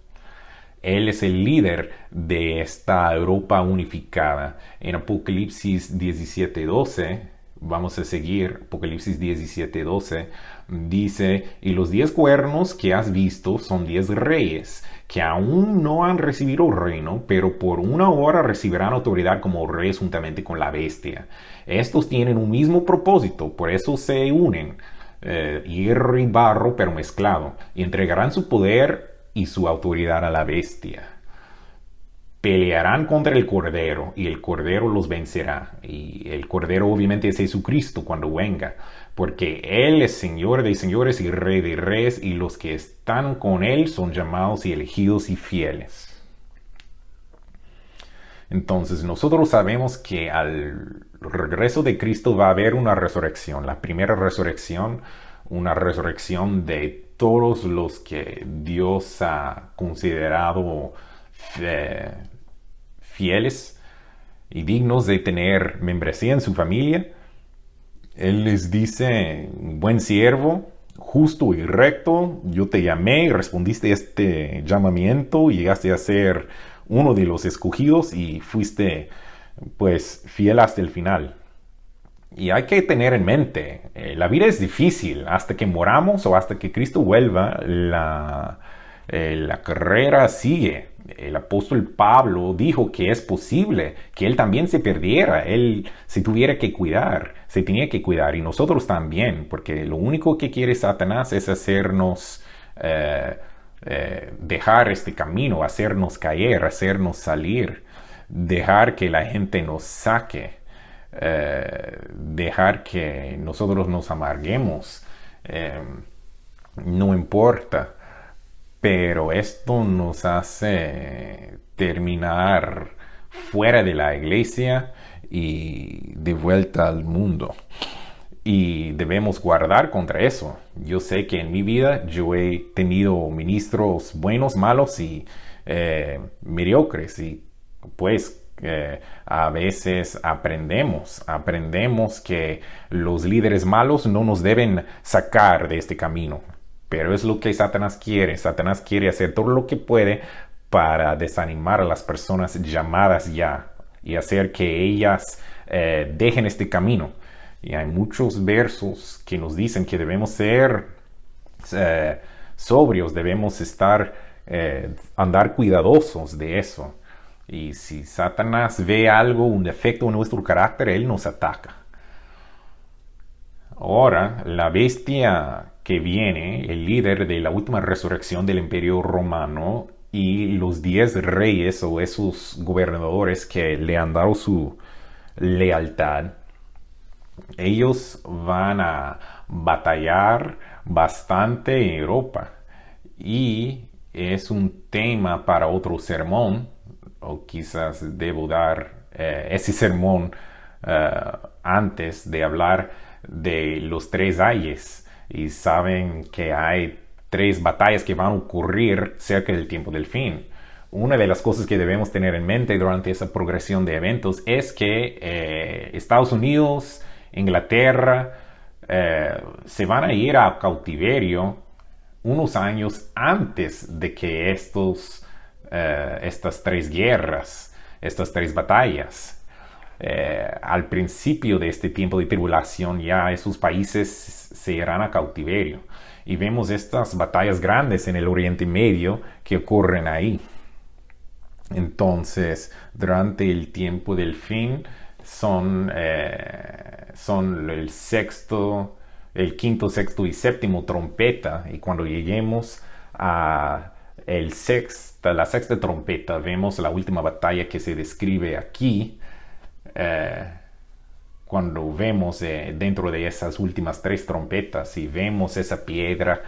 Él es el líder de esta Europa unificada. En Apocalipsis 17:12, vamos a seguir, Apocalipsis 17:12, dice, y los 10 cuernos que has visto son 10 reyes, que aún no han recibido reino, pero por una hora recibirán autoridad como reyes juntamente con la bestia. Estos tienen un mismo propósito, por eso se unen, hierro y barro pero mezclado, y entregarán su poder y su autoridad a la bestia. Pelearán contra el Cordero y el Cordero los vencerá. Y el Cordero obviamente es Jesucristo cuando venga, porque Él es Señor de señores y Rey de reyes, y los que están con Él son llamados y elegidos y fieles. Entonces nosotros sabemos que al regreso de Cristo va a haber una resurrección. La primera resurrección, una resurrección de todos los que Dios ha considerado fieles y dignos de tener membresía en su familia. Él les dice, buen siervo, justo y recto, yo te llamé y respondiste a este llamamiento y llegaste a ser uno de los escogidos y fuiste pues fiel hasta el final. Y hay que tener en mente, la vida es difícil. Hasta que moramos o hasta que Cristo vuelva, la carrera sigue. El apóstol Pablo dijo que es posible que él también se perdiera. Él se tuviera que cuidar, se tenía que cuidar. Y nosotros también, porque lo único que quiere Satanás es hacernos dejar este camino, hacernos caer, hacernos salir, dejar que la gente nos saque. Dejar que nosotros nos amarguemos, no importa, pero esto nos hace terminar fuera de la iglesia y de vuelta al mundo, y debemos guardar contra eso. Yo sé que en mi vida yo he tenido ministros buenos, malos y mediocres, y pues a veces aprendemos que los líderes malos no nos deben sacar de este camino, pero es lo que Satanás quiere. Satanás quiere hacer todo lo que puede para desanimar a las personas llamadas ya y hacer que ellas dejen este camino. Y hay muchos versos que nos dicen que debemos ser sobrios, debemos andar cuidadosos de eso. Y si Satanás ve algo, un defecto en nuestro carácter, él nos ataca. Ahora, la bestia que viene, el líder de la última resurrección del Imperio Romano, y los 10 reyes o esos gobernadores que le han dado su lealtad, ellos van a batallar bastante en Europa. Y es un tema para otro sermón, o quizás debo dar ese sermón antes de hablar de los 3 ayes. Y saben que hay 3 batallas que van a ocurrir cerca del tiempo del fin. Una de las cosas que debemos tener en mente durante esa progresión de eventos es que Estados Unidos, Inglaterra, se van a ir a cautiverio unos años antes de que estas 3 guerras, estas 3 batallas. Al principio de este tiempo de tribulación ya esos países se irán a cautiverio. Y vemos estas batallas grandes en el Oriente Medio que ocurren ahí. Entonces, durante el tiempo del fin son el quinto, sexto y séptimo trompeta. Y cuando lleguemos a la sexta trompeta, vemos la última batalla que se describe aquí. Cuando vemos dentro de esas últimas 3 trompetas y vemos esa piedra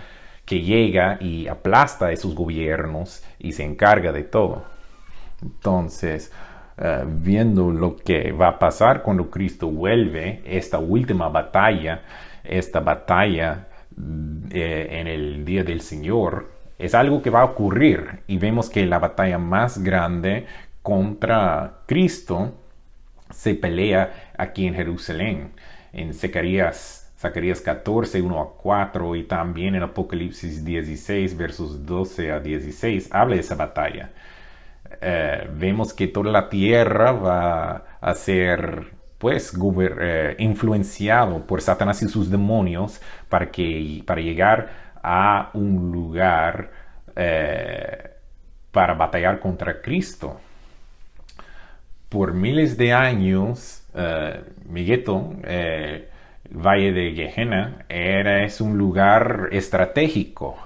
que llega y aplasta a esos gobiernos y se encarga de todo. Entonces, viendo lo que va a pasar cuando Cristo vuelve, esta última batalla, en el día del Señor, es algo que va a ocurrir, y vemos que la batalla más grande contra Cristo se pelea aquí en Jerusalén, en Zacarías 14, 1 a 4, y también en Apocalipsis 16, versos 12 a 16, habla de esa batalla. Vemos que toda la tierra va a ser pues influenciado por Satanás y sus demonios para llegar a un lugar para batallar contra Cristo. Por miles de años, Megiddo, Valle de Gehenna, es un lugar estratégico.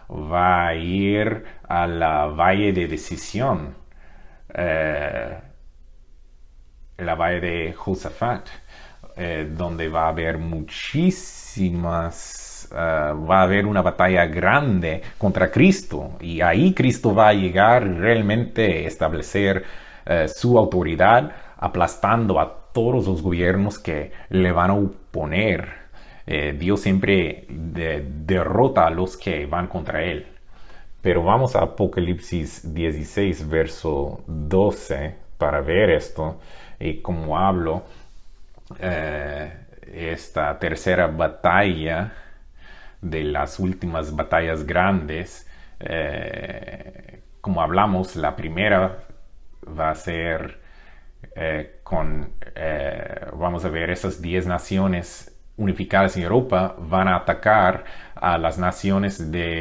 Va a ir a la Valle de Decisión, la Valle de Josafat, donde va a haber va a haber una batalla grande contra Cristo, y ahí Cristo va a llegar realmente a establecer su autoridad, aplastando a todos los gobiernos que le van a oponer. Dios siempre derrota a los que van contra él. Pero vamos a Apocalipsis 16, verso 12, para ver esto. Y como hablo, esta tercera batalla de las últimas batallas grandes, como hablamos, la primera va a ser vamos a ver, esas 10 naciones unificadas en Europa van a atacar a las naciones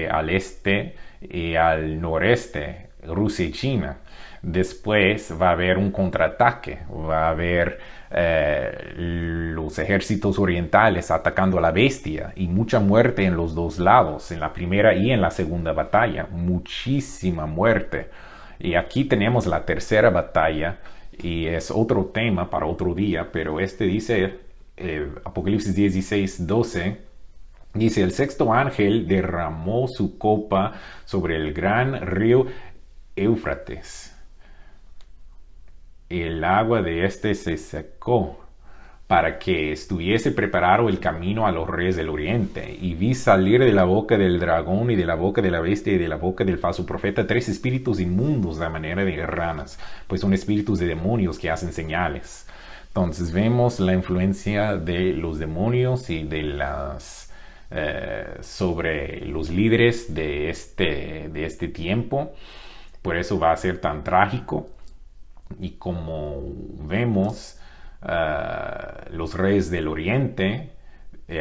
al este y al noreste, Rusia y China. Después va a haber un contraataque, va a haber los ejércitos orientales atacando a la bestia, y mucha muerte en los dos lados, en la primera y en la segunda batalla, muchísima muerte. Y aquí tenemos la tercera batalla, y es otro tema para otro día, pero dice, Apocalipsis 16, 12, dice: el sexto ángel derramó su copa sobre el gran río Éufrates. El agua de se secó, para que estuviese preparado el camino a los reyes del oriente. Y vi salir de la boca del dragón y de la boca de la bestia y de la boca del falso profeta 3 espíritus inmundos de manera de ranas, pues son espíritus de demonios que hacen señales. Entonces vemos la influencia de los demonios y sobre los líderes de este tiempo. Por eso va a ser tan trágico. Y como vemos, los reyes del oriente,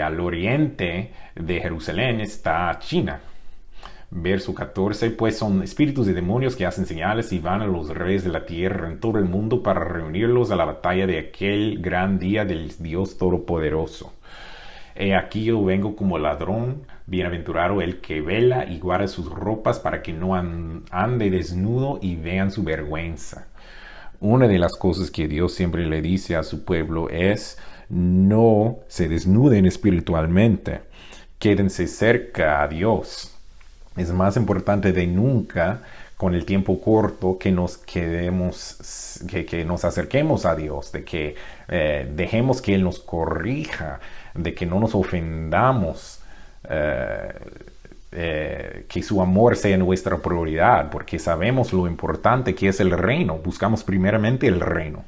al oriente de Jerusalén está China. Verso 14, pues son espíritus de demonios que hacen señales y van a los reyes de la tierra en todo el mundo para reunirlos a la batalla de aquel gran día del Dios Todopoderoso. He aquí yo vengo como ladrón, bienaventurado el que vela y guarda sus ropas para que no ande desnudo y vean su vergüenza. Una de las cosas que Dios siempre le dice a su pueblo es: no se desnuden espiritualmente, quédense cerca a Dios. Es más importante de nunca, con el tiempo corto, que nos acerquemos a Dios, de que dejemos que Él nos corrija, de que no nos ofendamos, que su amor sea nuestra prioridad, porque sabemos lo importante que es el reino. Buscamos primeramente el reino.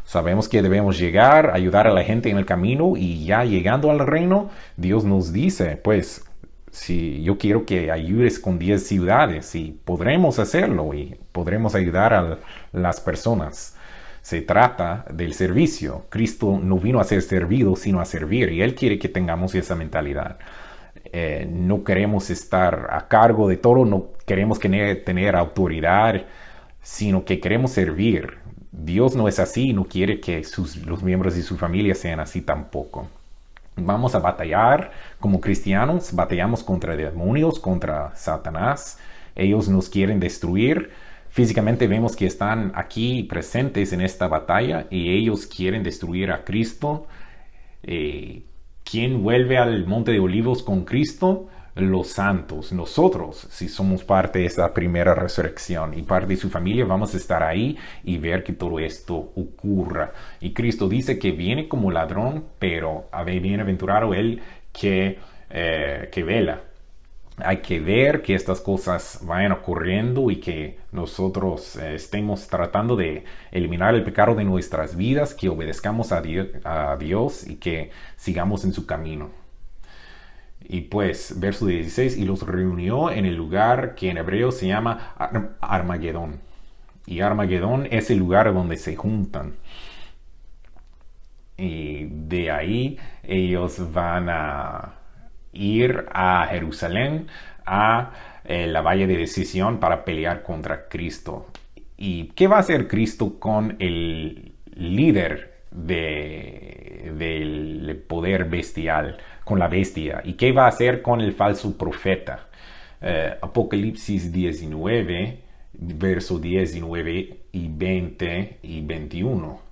Sabemos que debemos llegar, ayudar a la gente en el camino, y ya llegando al reino, Dios nos dice, pues, si yo quiero que ayudes con 10 ciudades, y podremos hacerlo, y podremos ayudar a las personas. Se trata del servicio. Cristo no vino a ser servido, sino a servir, y Él quiere que tengamos esa mentalidad. No queremos estar a cargo de todo, no queremos tener autoridad, sino que queremos servir. Dios no es así, no quiere que los miembros de su familia sean así tampoco. Vamos a batallar como cristianos, batallamos contra demonios, contra Satanás. Ellos nos quieren destruir. Físicamente vemos que están aquí presentes en esta batalla, y ellos quieren destruir a Cristo. ¿Quién vuelve al Monte de Olivos con Cristo? Los santos. Nosotros, si somos parte de esa primera resurrección y parte de su familia, vamos a estar ahí y ver que todo esto ocurra. Y Cristo dice que viene como ladrón, pero bienaventurado él que vela. Hay que ver que estas cosas vayan ocurriendo y que nosotros estemos tratando de eliminar el pecado de nuestras vidas, que obedezcamos a Dios y que sigamos en su camino. Y pues, verso 16, y los reunió en el lugar que en hebreo se llama Armagedón. Y Armagedón es el lugar donde se juntan. Y de ahí ellos van a ir a Jerusalén, a la valle de decisión para pelear contra Cristo. ¿Y qué va a hacer Cristo con el líder del poder bestial, con la bestia? ¿Y qué va a hacer con el falso profeta? Apocalipsis 19, verso 19 y 20 y 21.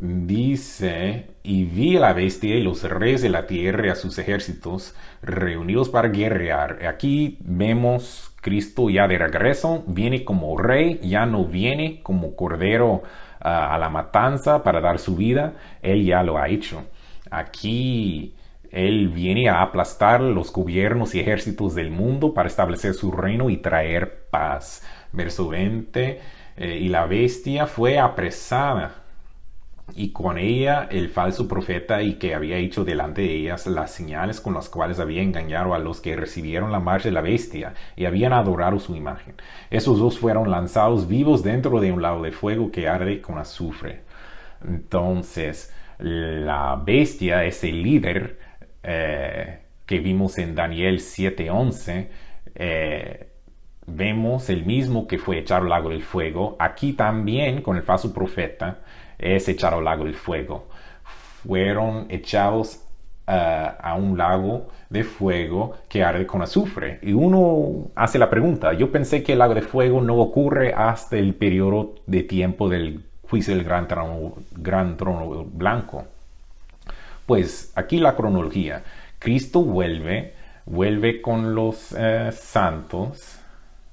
Dice, y vi a la bestia y los reyes de la tierra y a sus ejércitos reunidos para guerrear. Aquí vemos Cristo ya de regreso, viene como rey, ya no viene como cordero a la matanza para dar su vida, él ya lo ha hecho. Aquí él viene a aplastar los gobiernos y ejércitos del mundo para establecer su reino y traer paz. Verso 20, y la bestia fue apresada, y con ella el falso profeta, y que había hecho delante de ellas las señales con las cuales había engañado a los que recibieron la marca de la bestia y habían adorado su imagen. Esos dos fueron lanzados vivos dentro de un lago de fuego que arde con azufre. Entonces, la bestia es el líder que vimos en Daniel 7:11. Vemos el mismo que fue echado al lago del fuego. Aquí también con el falso profeta es echado al lago del fuego. Fueron echados a un lago de fuego que arde con azufre. Y uno hace la pregunta, yo pensé que el lago de fuego no ocurre hasta el periodo de tiempo del juicio del gran trono blanco. Pues aquí la cronología. Cristo vuelve con los santos,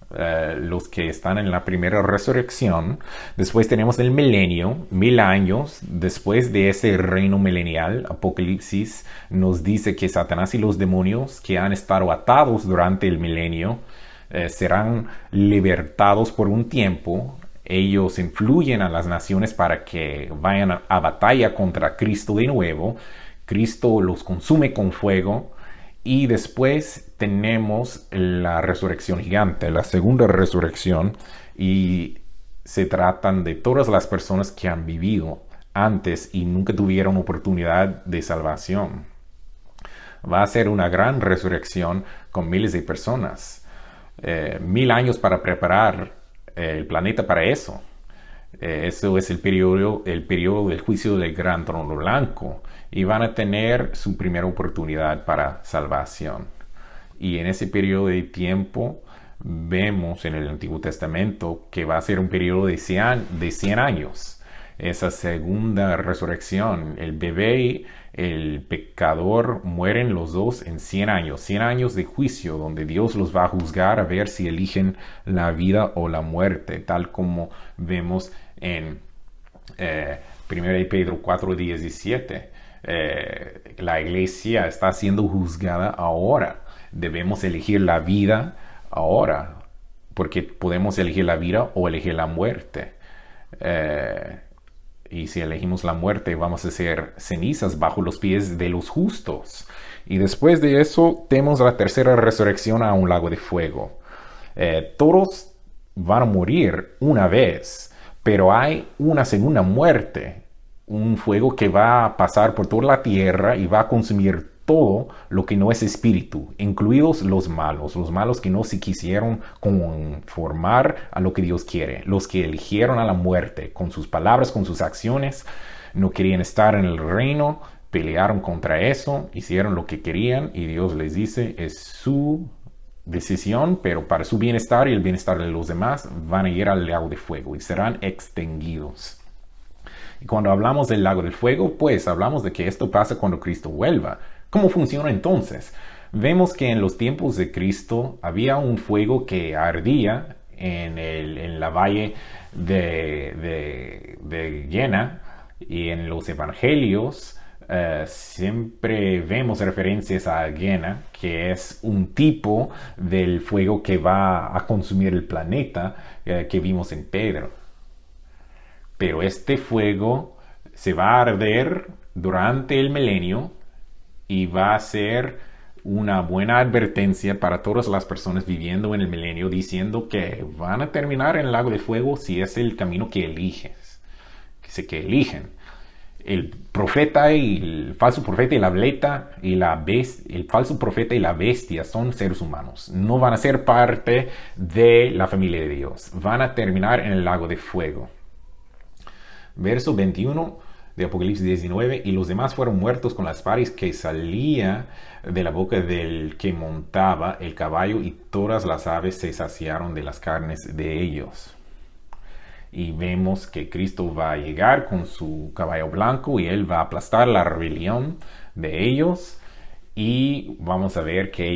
los que están en la primera resurrección. Después tenemos el milenio, 1000 años después de ese reino milenial. Apocalipsis nos dice que Satanás y los demonios que han estado atados durante el milenio serán libertados por un tiempo. Ellos influyen a las naciones para que vayan a batalla contra Cristo de nuevo. Cristo los consume con fuego. Y después tenemos la resurrección gigante, la segunda resurrección, y se tratan de todas las personas que han vivido antes y nunca tuvieron oportunidad de salvación. Va a ser una gran resurrección con miles de personas. 1000 años para preparar el planeta para eso. Eso es el periodo del juicio del gran trono blanco, y van a tener su primera oportunidad para salvación. Y en ese periodo de tiempo vemos en el Antiguo Testamento que va a ser un periodo de 100 años. Esa segunda resurrección, el bebé y el pecador mueren los dos en 100 años. 100 años de juicio donde Dios los va a juzgar a ver si eligen la vida o la muerte, tal como vemos en 1 Pedro 4:17. La iglesia está siendo juzgada ahora. Debemos elegir la vida ahora, porque podemos elegir la vida o elegir la muerte. Y si elegimos la muerte, vamos a ser cenizas bajo los pies de los justos. Y después de eso, tenemos la tercera resurrección a un lago de fuego. Todos van a morir una vez, pero hay una segunda muerte. Un fuego que va a pasar por toda la tierra y va a consumir todo lo que no es espíritu, incluidos los malos que no se quisieron conformar a lo que Dios quiere, los que eligieron a la muerte con sus palabras, con sus acciones, no querían estar en el reino, pelearon contra eso, hicieron lo que querían y Dios les dice, es su decisión, pero para su bienestar y el bienestar de los demás van a ir al lago de fuego y serán extinguidos. Y cuando hablamos del lago del fuego, pues hablamos de que esto pasa cuando Cristo vuelva. ¿Cómo funciona entonces? Vemos que en los tiempos de Cristo había un fuego que ardía en la valle de Jena, y en los evangelios siempre vemos referencias a Gehenna, que es un tipo del fuego que va a consumir el planeta que vimos en Pedro. Pero este fuego se va a arder durante el milenio y va a ser una buena advertencia para todas las personas viviendo en el milenio, diciendo que van a terminar en el lago de fuego si es el camino que eliges, que eligen. El profeta y el falso profeta y la bleta y el falso profeta y la bestia son seres humanos. No van a ser parte de la familia de Dios. Van a terminar en el lago de fuego. Verso 21 de Apocalipsis 19, y los demás fueron muertos con las pares que salía de la boca del que montaba el caballo, y todas las aves se saciaron de las carnes de ellos. Y vemos que Cristo va a llegar con su caballo blanco y él va a aplastar la rebelión de ellos, y vamos a ver que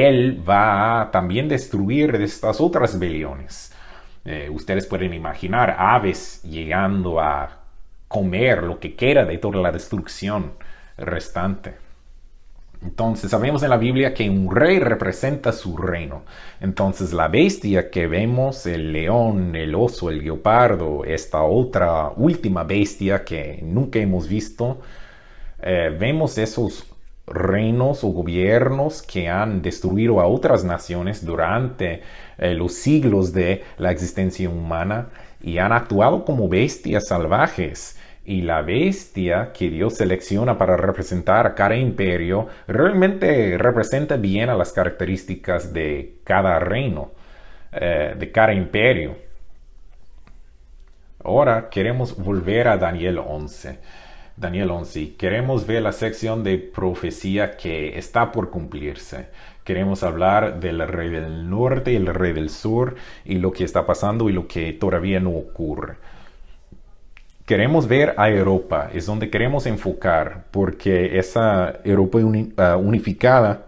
él va a también destruir estas otras rebeliones. Ustedes pueden imaginar aves llegando a comer lo que queda de toda la destrucción restante. Entonces sabemos en la Biblia que un rey representa su reino. Entonces la bestia que vemos, el león, el oso, el guepardo, esta otra última bestia que nunca hemos visto, vemos esos reinos o gobiernos que han destruido a otras naciones durante los siglos de la existencia humana y han actuado como bestias salvajes. Y la bestia que Dios selecciona para representar a cada imperio realmente representa bien a las características de cada reino, de cada imperio. Ahora queremos volver a Daniel 11. Daniel 11. Queremos ver la sección de profecía que está por cumplirse. Queremos hablar del rey del norte y el rey del sur y lo que está pasando y lo que todavía no ocurre. Queremos ver a Europa, es donde queremos enfocar, porque esa Europa unificada,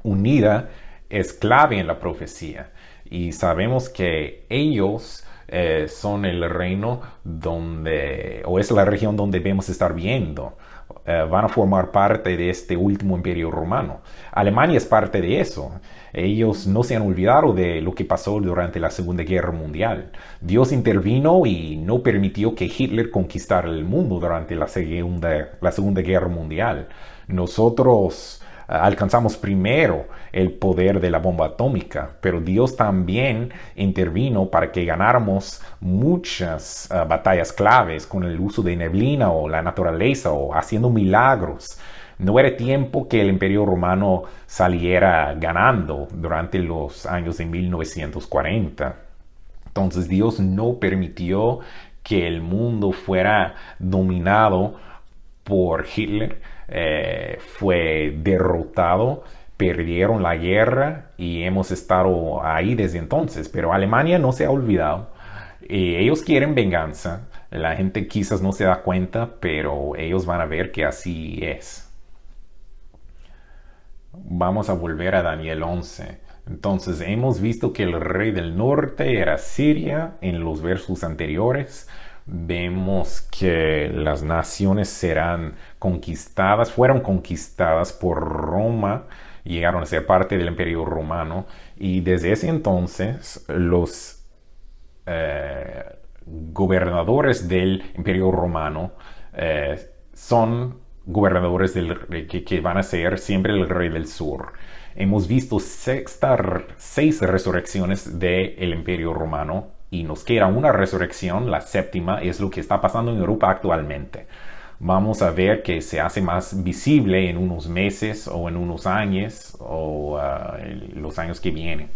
unida, es clave en la profecía. Y sabemos que ellos son el reino donde, o es la región donde debemos estar viendo. Van a formar parte de este último imperio romano. Alemania es parte de eso. Ellos no se han olvidado de lo que pasó durante la Segunda Guerra Mundial. Dios intervino y no permitió que Hitler conquistara el mundo durante la Segunda Guerra Mundial. Nosotros alcanzamos primero el poder de la bomba atómica, pero Dios también intervino para que ganáramos muchas batallas claves con el uso de neblina o la naturaleza o haciendo milagros. No era tiempo que el Imperio Romano saliera ganando durante los años de 1940. Entonces Dios no permitió que el mundo fuera dominado por Hitler. Fue derrotado, perdieron la guerra y hemos estado ahí desde entonces. Pero Alemania no se ha olvidado. Ellos quieren venganza. La gente quizás no se da cuenta, pero ellos van a ver que así es. Vamos a volver a Daniel 11. Entonces hemos visto que el rey del norte era Siria en los versos anteriores. Vemos que las naciones fueron conquistadas por Roma, llegaron a ser parte del Imperio Romano, y desde ese entonces los gobernadores del Imperio Romano son gobernadores que van a ser siempre el rey del sur. Hemos visto 6 resurrecciones del Imperio Romano y nos queda una resurrección, la 7ª, es lo que está pasando en Europa actualmente. Vamos a ver que se hace más visible en unos meses o en unos años o los años que vienen.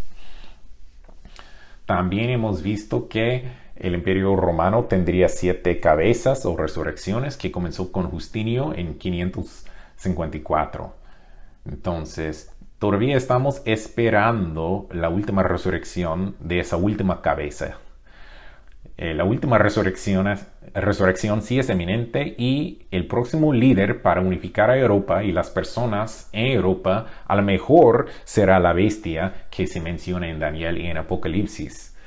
También hemos visto que el Imperio Romano tendría 7 cabezas o resurrecciones que comenzó con Justinio en 554. Entonces, todavía estamos esperando la última resurrección de esa última cabeza. La última resurrección sí es eminente y el próximo líder para unificar a Europa y las personas en Europa a lo mejor será la bestia que se menciona en Daniel y en Apocalipsis.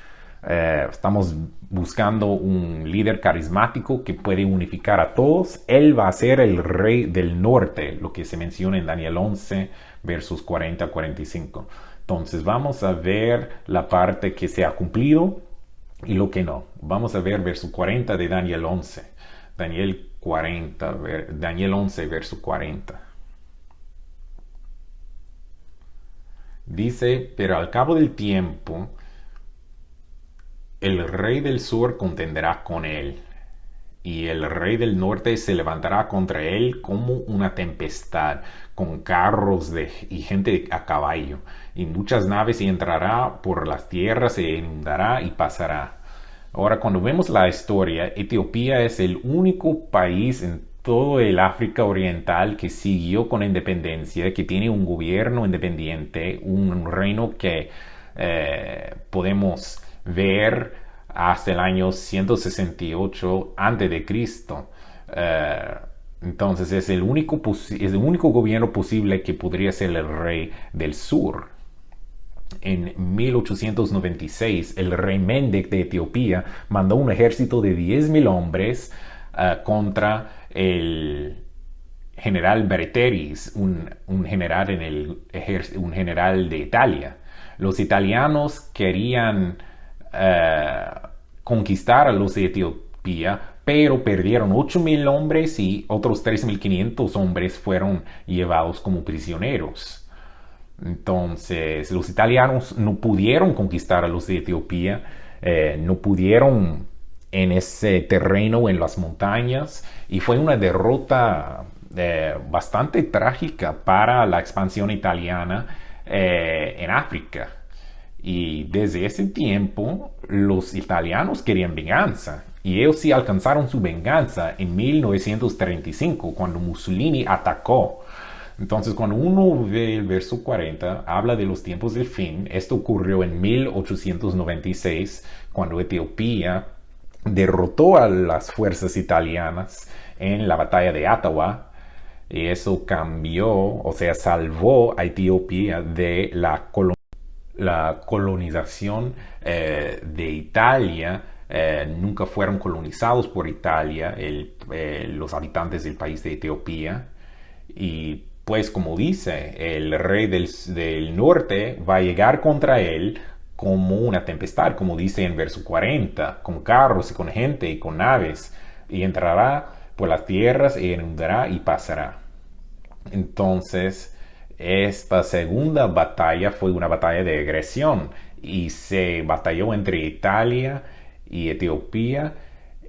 Estamos buscando un líder carismático que puede unificar a todos. Él va a ser el rey del norte, lo que se menciona en Daniel 11, versos 40 a 45. Entonces vamos a ver la parte que se ha cumplido y lo que no. Vamos a ver verso 40 de Daniel 11. Daniel 11, verso 40. Dice, pero al cabo del tiempo, el rey del sur contenderá con él, y el rey del norte se levantará contra él como una tempestad, con carros y gente a caballo, y muchas naves, y entrará por las tierras, se inundará y pasará. Ahora, cuando vemos la historia, Etiopía es el único país en todo el África Oriental que siguió con independencia, que tiene un gobierno independiente, un reino que podemos ver hasta el año 168 a.C. Entonces es el único gobierno posible que podría ser el rey del sur. En 1896, el rey Mendek de Etiopía mandó un ejército de 10,000 hombres contra el general Breteris, un general de Italia. Los italianos querían conquistar a los de Etiopía, pero perdieron 8,000 hombres y otros 3,500 hombres fueron llevados como prisioneros. Entonces, los italianos no pudieron conquistar a los de Etiopía, no pudieron en ese terreno, en las montañas, y fue una derrota bastante trágica para la expansión italiana en África. Y desde ese tiempo, los italianos querían venganza. Y ellos sí alcanzaron su venganza en 1935, cuando Mussolini atacó. Entonces, cuando uno ve el verso 40, habla de los tiempos del fin. Esto ocurrió en 1896, cuando Etiopía derrotó a las fuerzas italianas en la batalla de Ottawa. Y eso cambió, o sea, salvó a Etiopía de la colonización de Italia. Nunca fueron colonizados por Italia los habitantes del país de Etiopía. Y pues como dice, el rey del norte va a llegar contra él como una tempestad, como dice en verso 40, con carros y con gente y con naves, y entrará por las tierras e inundará y pasará. Entonces, esta segunda batalla fue una batalla de agresión y se batalló entre Italia y Etiopía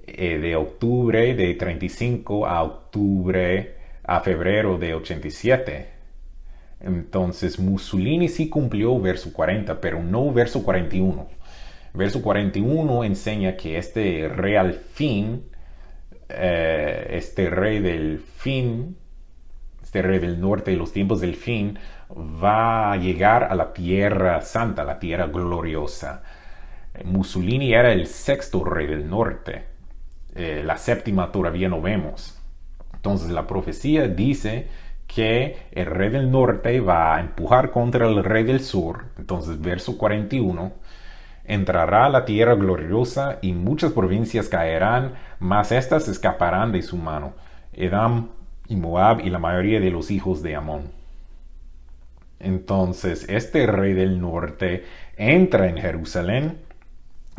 de octubre de 35 a febrero de 87. Entonces Mussolini sí cumplió verso 40, pero no verso 41. Verso 41 enseña que este rey al fin, este rey del norte de los tiempos del fin, va a llegar a la tierra santa, la tierra gloriosa. Mussolini era el sexto rey del norte. La séptima todavía no vemos. Entonces la profecía dice que el rey del norte va a empujar contra el rey del sur. Entonces verso 41, entrará a la tierra gloriosa y muchas provincias caerán, mas éstas escaparán de su mano. Edom y Moab y la mayoría de los hijos de Amón. Entonces este rey del norte entra en Jerusalén,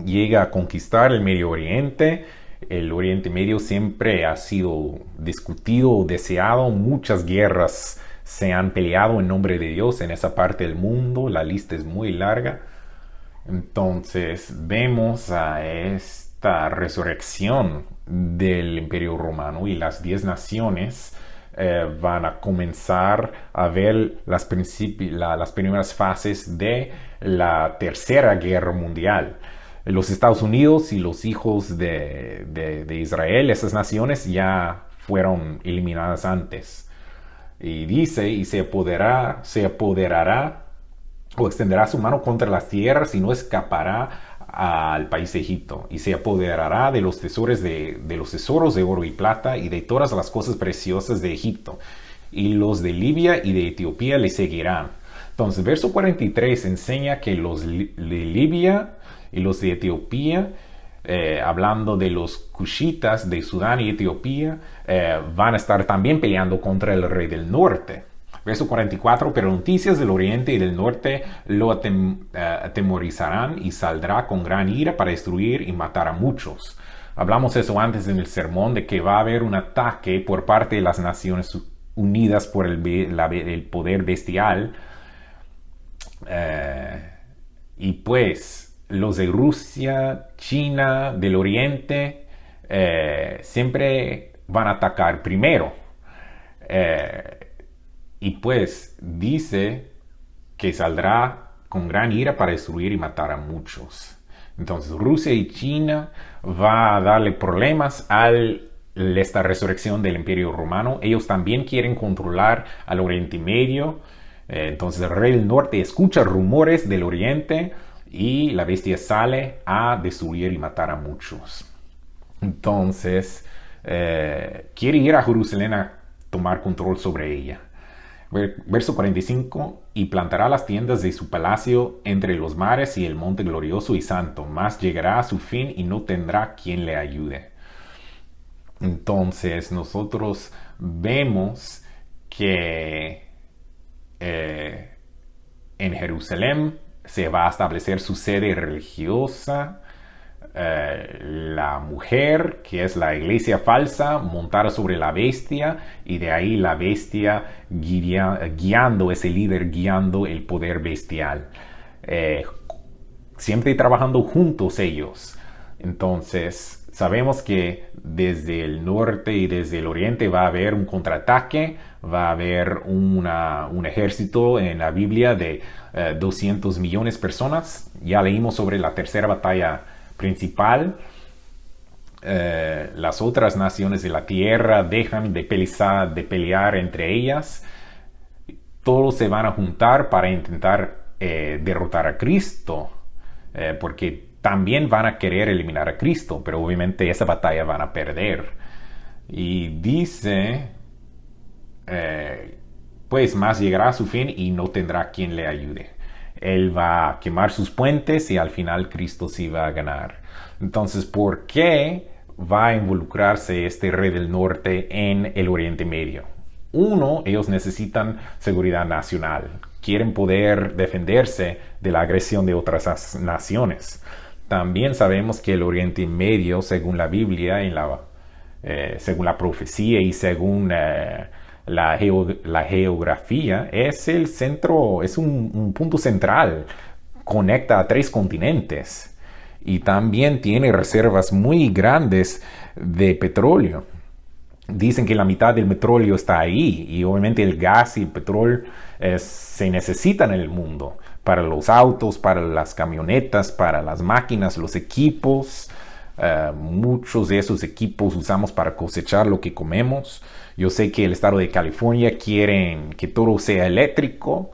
llega a conquistar el Medio Oriente. El Oriente Medio siempre ha sido discutido, deseado. Muchas guerras se han peleado en nombre de Dios en esa parte del mundo. La lista es muy larga. Entonces vemos a esta resurrección del Imperio Romano y las 10 naciones van a comenzar a ver las primeras fases de la Tercera Guerra Mundial. Los Estados Unidos y los hijos de Israel, esas naciones ya fueron eliminadas antes. Y dice, y se apoderará o extenderá su mano contra las tierras y no escapará al país de Egipto. Y se apoderará de los tesoros de oro y plata y de todas las cosas preciosas de Egipto. Y los de Libia y de Etiopía le seguirán. Entonces, verso 43 enseña que los de Libia y los de Etiopía, hablando de los cushitas de Sudán y Etiopía, van a estar también peleando contra el rey del norte. Verso 44, pero noticias del oriente y del norte lo atemorizarán y saldrá con gran ira para destruir y matar a muchos. Hablamos eso antes en el sermón, de que va a haber un ataque por parte de las Naciones Unidas por el poder bestial. Y pues los de Rusia, China, del oriente, siempre van a atacar primero. Y pues dice que saldrá con gran ira para destruir y matar a muchos. Entonces Rusia y China va a darle problemas a esta resurrección del Imperio Romano. Ellos también quieren controlar al Oriente Medio. Entonces el rey del norte escucha rumores del Oriente y la bestia sale a destruir y matar a muchos. Entonces quiere ir a Jerusalén a tomar control sobre ella. Verso 45, y plantará las tiendas de su palacio entre los mares y el monte glorioso y santo, mas llegará a su fin y no tendrá quien le ayude. Entonces nosotros vemos que en Jerusalén se va a establecer su sede religiosa. La mujer, que es la iglesia falsa, montada sobre la bestia, y de ahí la bestia guiando, ese líder guiando el poder bestial. Siempre trabajando juntos ellos. Entonces sabemos que desde el norte y desde el oriente va a haber un contraataque, va a haber un ejército en la Biblia de 200 millones de personas. Ya leímos sobre la tercera batalla principal. Las otras naciones de la tierra dejan de pelear entre ellas. Todos se van a juntar para intentar derrotar a Cristo, porque también van a querer eliminar a Cristo, pero obviamente esa batalla van a perder. Y dice, pues más llegará a su fin y no tendrá quien le ayude. Él va a quemar sus puentes y al final Cristo sí va a ganar. Entonces, ¿por qué va a involucrarse este rey del norte en el Oriente Medio? Uno, ellos necesitan seguridad nacional. Quieren poder defenderse de la agresión de otras naciones. También sabemos que el Oriente Medio, según la Biblia, según la profecía y según la geografía, es el centro, es un punto central, conecta a 3 continentes y también tiene reservas muy grandes de petróleo. Dicen que la mitad del petróleo está ahí, y obviamente el gas y el petróleo se necesitan en el mundo para los autos, para las camionetas, para las máquinas, los equipos. Muchos de esos equipos usamos para cosechar lo que comemos. Yo sé que el estado de California quieren que todo sea eléctrico.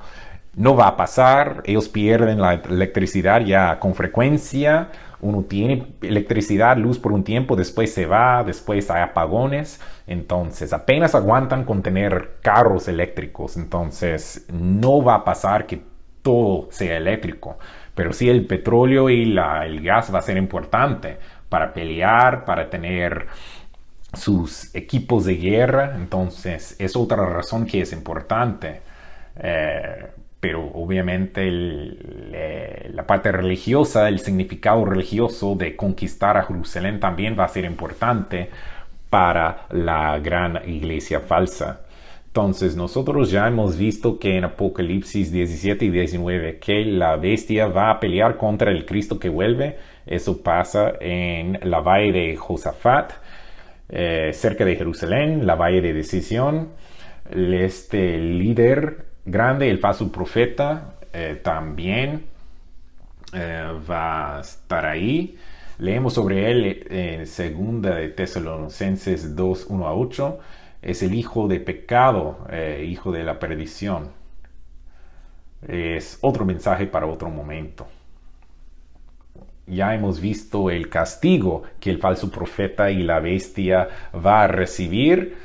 No va a pasar. Ellos pierden la electricidad ya con frecuencia. Uno tiene electricidad, luz por un tiempo, después se va, después hay apagones. Entonces apenas aguantan con tener carros eléctricos. Entonces no va a pasar que todo sea eléctrico. Pero sí, el petróleo y el gas va a ser importante para pelear, para tener sus equipos de guerra. Entonces es otra razón que es importante. Pero obviamente la parte religiosa, el significado religioso de conquistar a Jerusalén también va a ser importante para la gran iglesia falsa. Entonces nosotros ya hemos visto que en Apocalipsis 17 y 19 que la bestia va a pelear contra el Cristo que vuelve. Eso pasa en la valle de Josafat, cerca de Jerusalén, la valle de Decisión. Este líder grande, el falso profeta, también va a estar ahí. Leemos sobre él en 2 de Tesalonicenses 2, 1 a 8. Es el hijo de pecado, hijo de la perdición. Es otro mensaje para otro momento. Ya hemos visto el castigo que el falso profeta y la bestia va a recibir.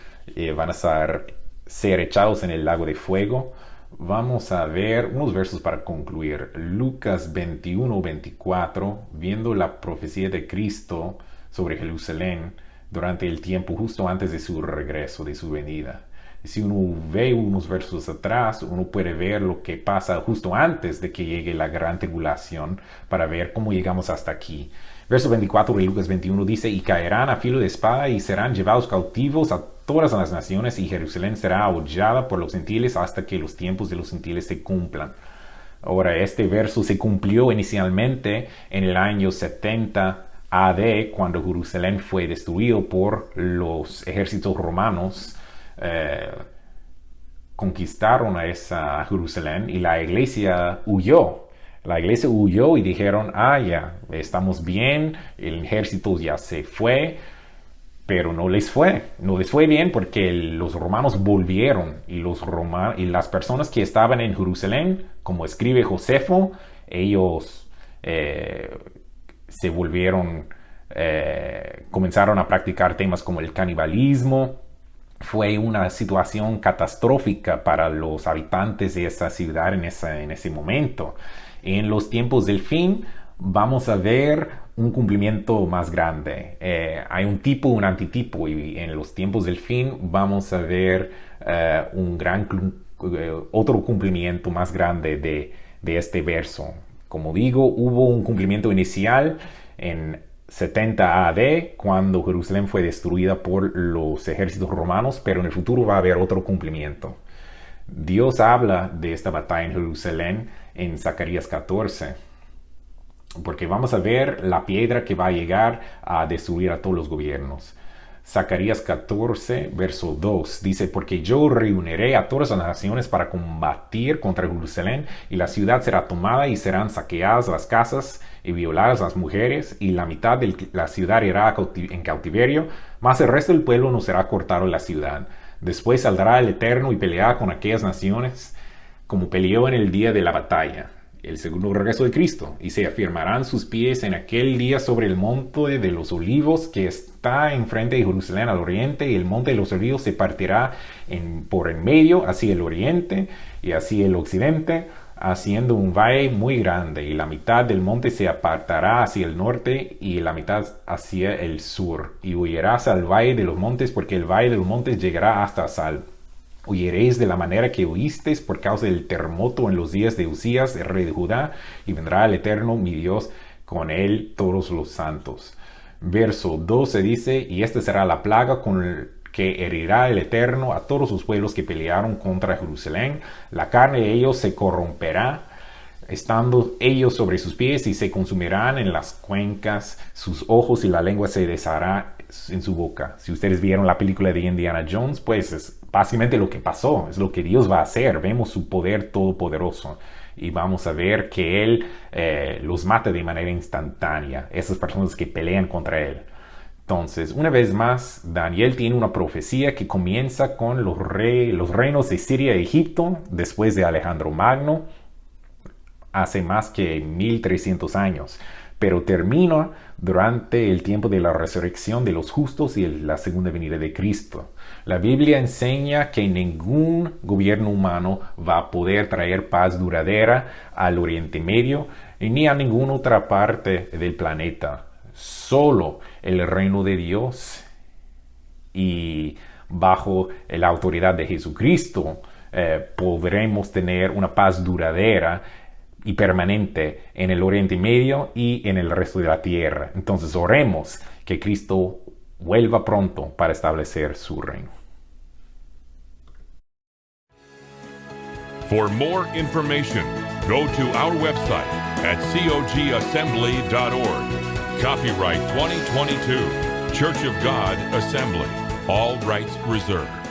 Van a ser echados en el lago de fuego. Vamos a ver unos versos para concluir. Lucas 21-24, viendo la profecía de Cristo sobre Jerusalén durante el tiempo justo antes de su regreso, de su venida. Si uno ve unos versos atrás, uno puede ver lo que pasa justo antes de que llegue la gran tribulación para ver cómo llegamos hasta aquí. Verso 24 de Lucas 21 dice, y caerán a filo de espada y serán llevados cautivos a todas las naciones, y Jerusalén será hollada por los gentiles hasta que los tiempos de los gentiles se cumplan. Ahora, este verso se cumplió inicialmente en el año 70 AD, cuando Jerusalén fue destruido por los ejércitos romanos. Conquistaron a esa Jerusalén y la iglesia huyó. La iglesia huyó y dijeron, ya, estamos bien, el ejército ya se fue, pero no les fue bien porque los romanos volvieron y las personas que estaban en Jerusalén, como escribe Josefo, ellos se volvieron, comenzaron a practicar temas como el canibalismo. Fue una situación catastrófica para los habitantes de esa ciudad en ese momento. En los tiempos del fin vamos a ver un cumplimiento más grande. Hay un tipo, un antitipo, y en los tiempos del fin vamos a ver otro cumplimiento más grande de este verso. Como digo, hubo un cumplimiento inicial en 70 AD, cuando Jerusalén fue destruida por los ejércitos romanos, pero en el futuro va a haber otro cumplimiento. Dios habla de esta batalla en Jerusalén en Zacarías 14, porque vamos a ver la piedra que va a llegar a destruir a todos los gobiernos. Zacarías 14, verso 2, dice, porque yo reuniré a todas las naciones para combatir contra Jerusalén, y la ciudad será tomada y serán saqueadas las casas y violadas las mujeres, y la mitad de la ciudad irá en cautiverio, mas el resto del pueblo no será cortado en la ciudad. Después saldrá el Eterno y peleará con aquellas naciones como peleó en el día de la batalla, el segundo regreso de Cristo, y se afirmarán sus pies en aquel día sobre el monte de los olivos que está enfrente de Jerusalén al oriente, y el monte de los olivos se partirá por en medio hacia el oriente y hacia el occidente, haciendo un valle muy grande, y la mitad del monte se apartará hacia el norte y la mitad hacia el sur, y huirás al valle de los montes, porque el valle de los montes llegará hasta Sal. Huiréis de la manera que huisteis por causa del terremoto en los días de Usías, el rey de Judá, y vendrá el Eterno, mi Dios, con él todos los santos. Verso 12 dice, y esta será la plaga con el que herirá el Eterno a todos sus pueblos que pelearon contra Jerusalén. La carne de ellos se corromperá, estando ellos sobre sus pies, y se consumirán en las cuencas sus ojos, y la lengua se deshará en su boca. Si ustedes vieron la película de Indiana Jones, pues es básicamente lo que pasó, es lo que Dios va a hacer. Vemos su poder todopoderoso y vamos a ver que Él los mata de manera instantánea, esas personas que pelean contra Él. Entonces, una vez más, Daniel tiene una profecía que comienza con los reinos de Siria y Egipto después de Alejandro Magno, hace más que 1300 años, pero termina durante el tiempo de la resurrección de los justos y la segunda venida de Cristo. La Biblia enseña que ningún gobierno humano va a poder traer paz duradera al Oriente Medio ni a ninguna otra parte del planeta. Solo el reino de Dios y bajo la autoridad de Jesucristo podremos tener una paz duradera y permanente en el Oriente Medio y en el resto de la tierra. Entonces oremos que Cristo vuelva pronto para establecer su reino. For more information, go to our website at cogassembly.org. Copyright 2022, Church of God Assembly. All rights reserved.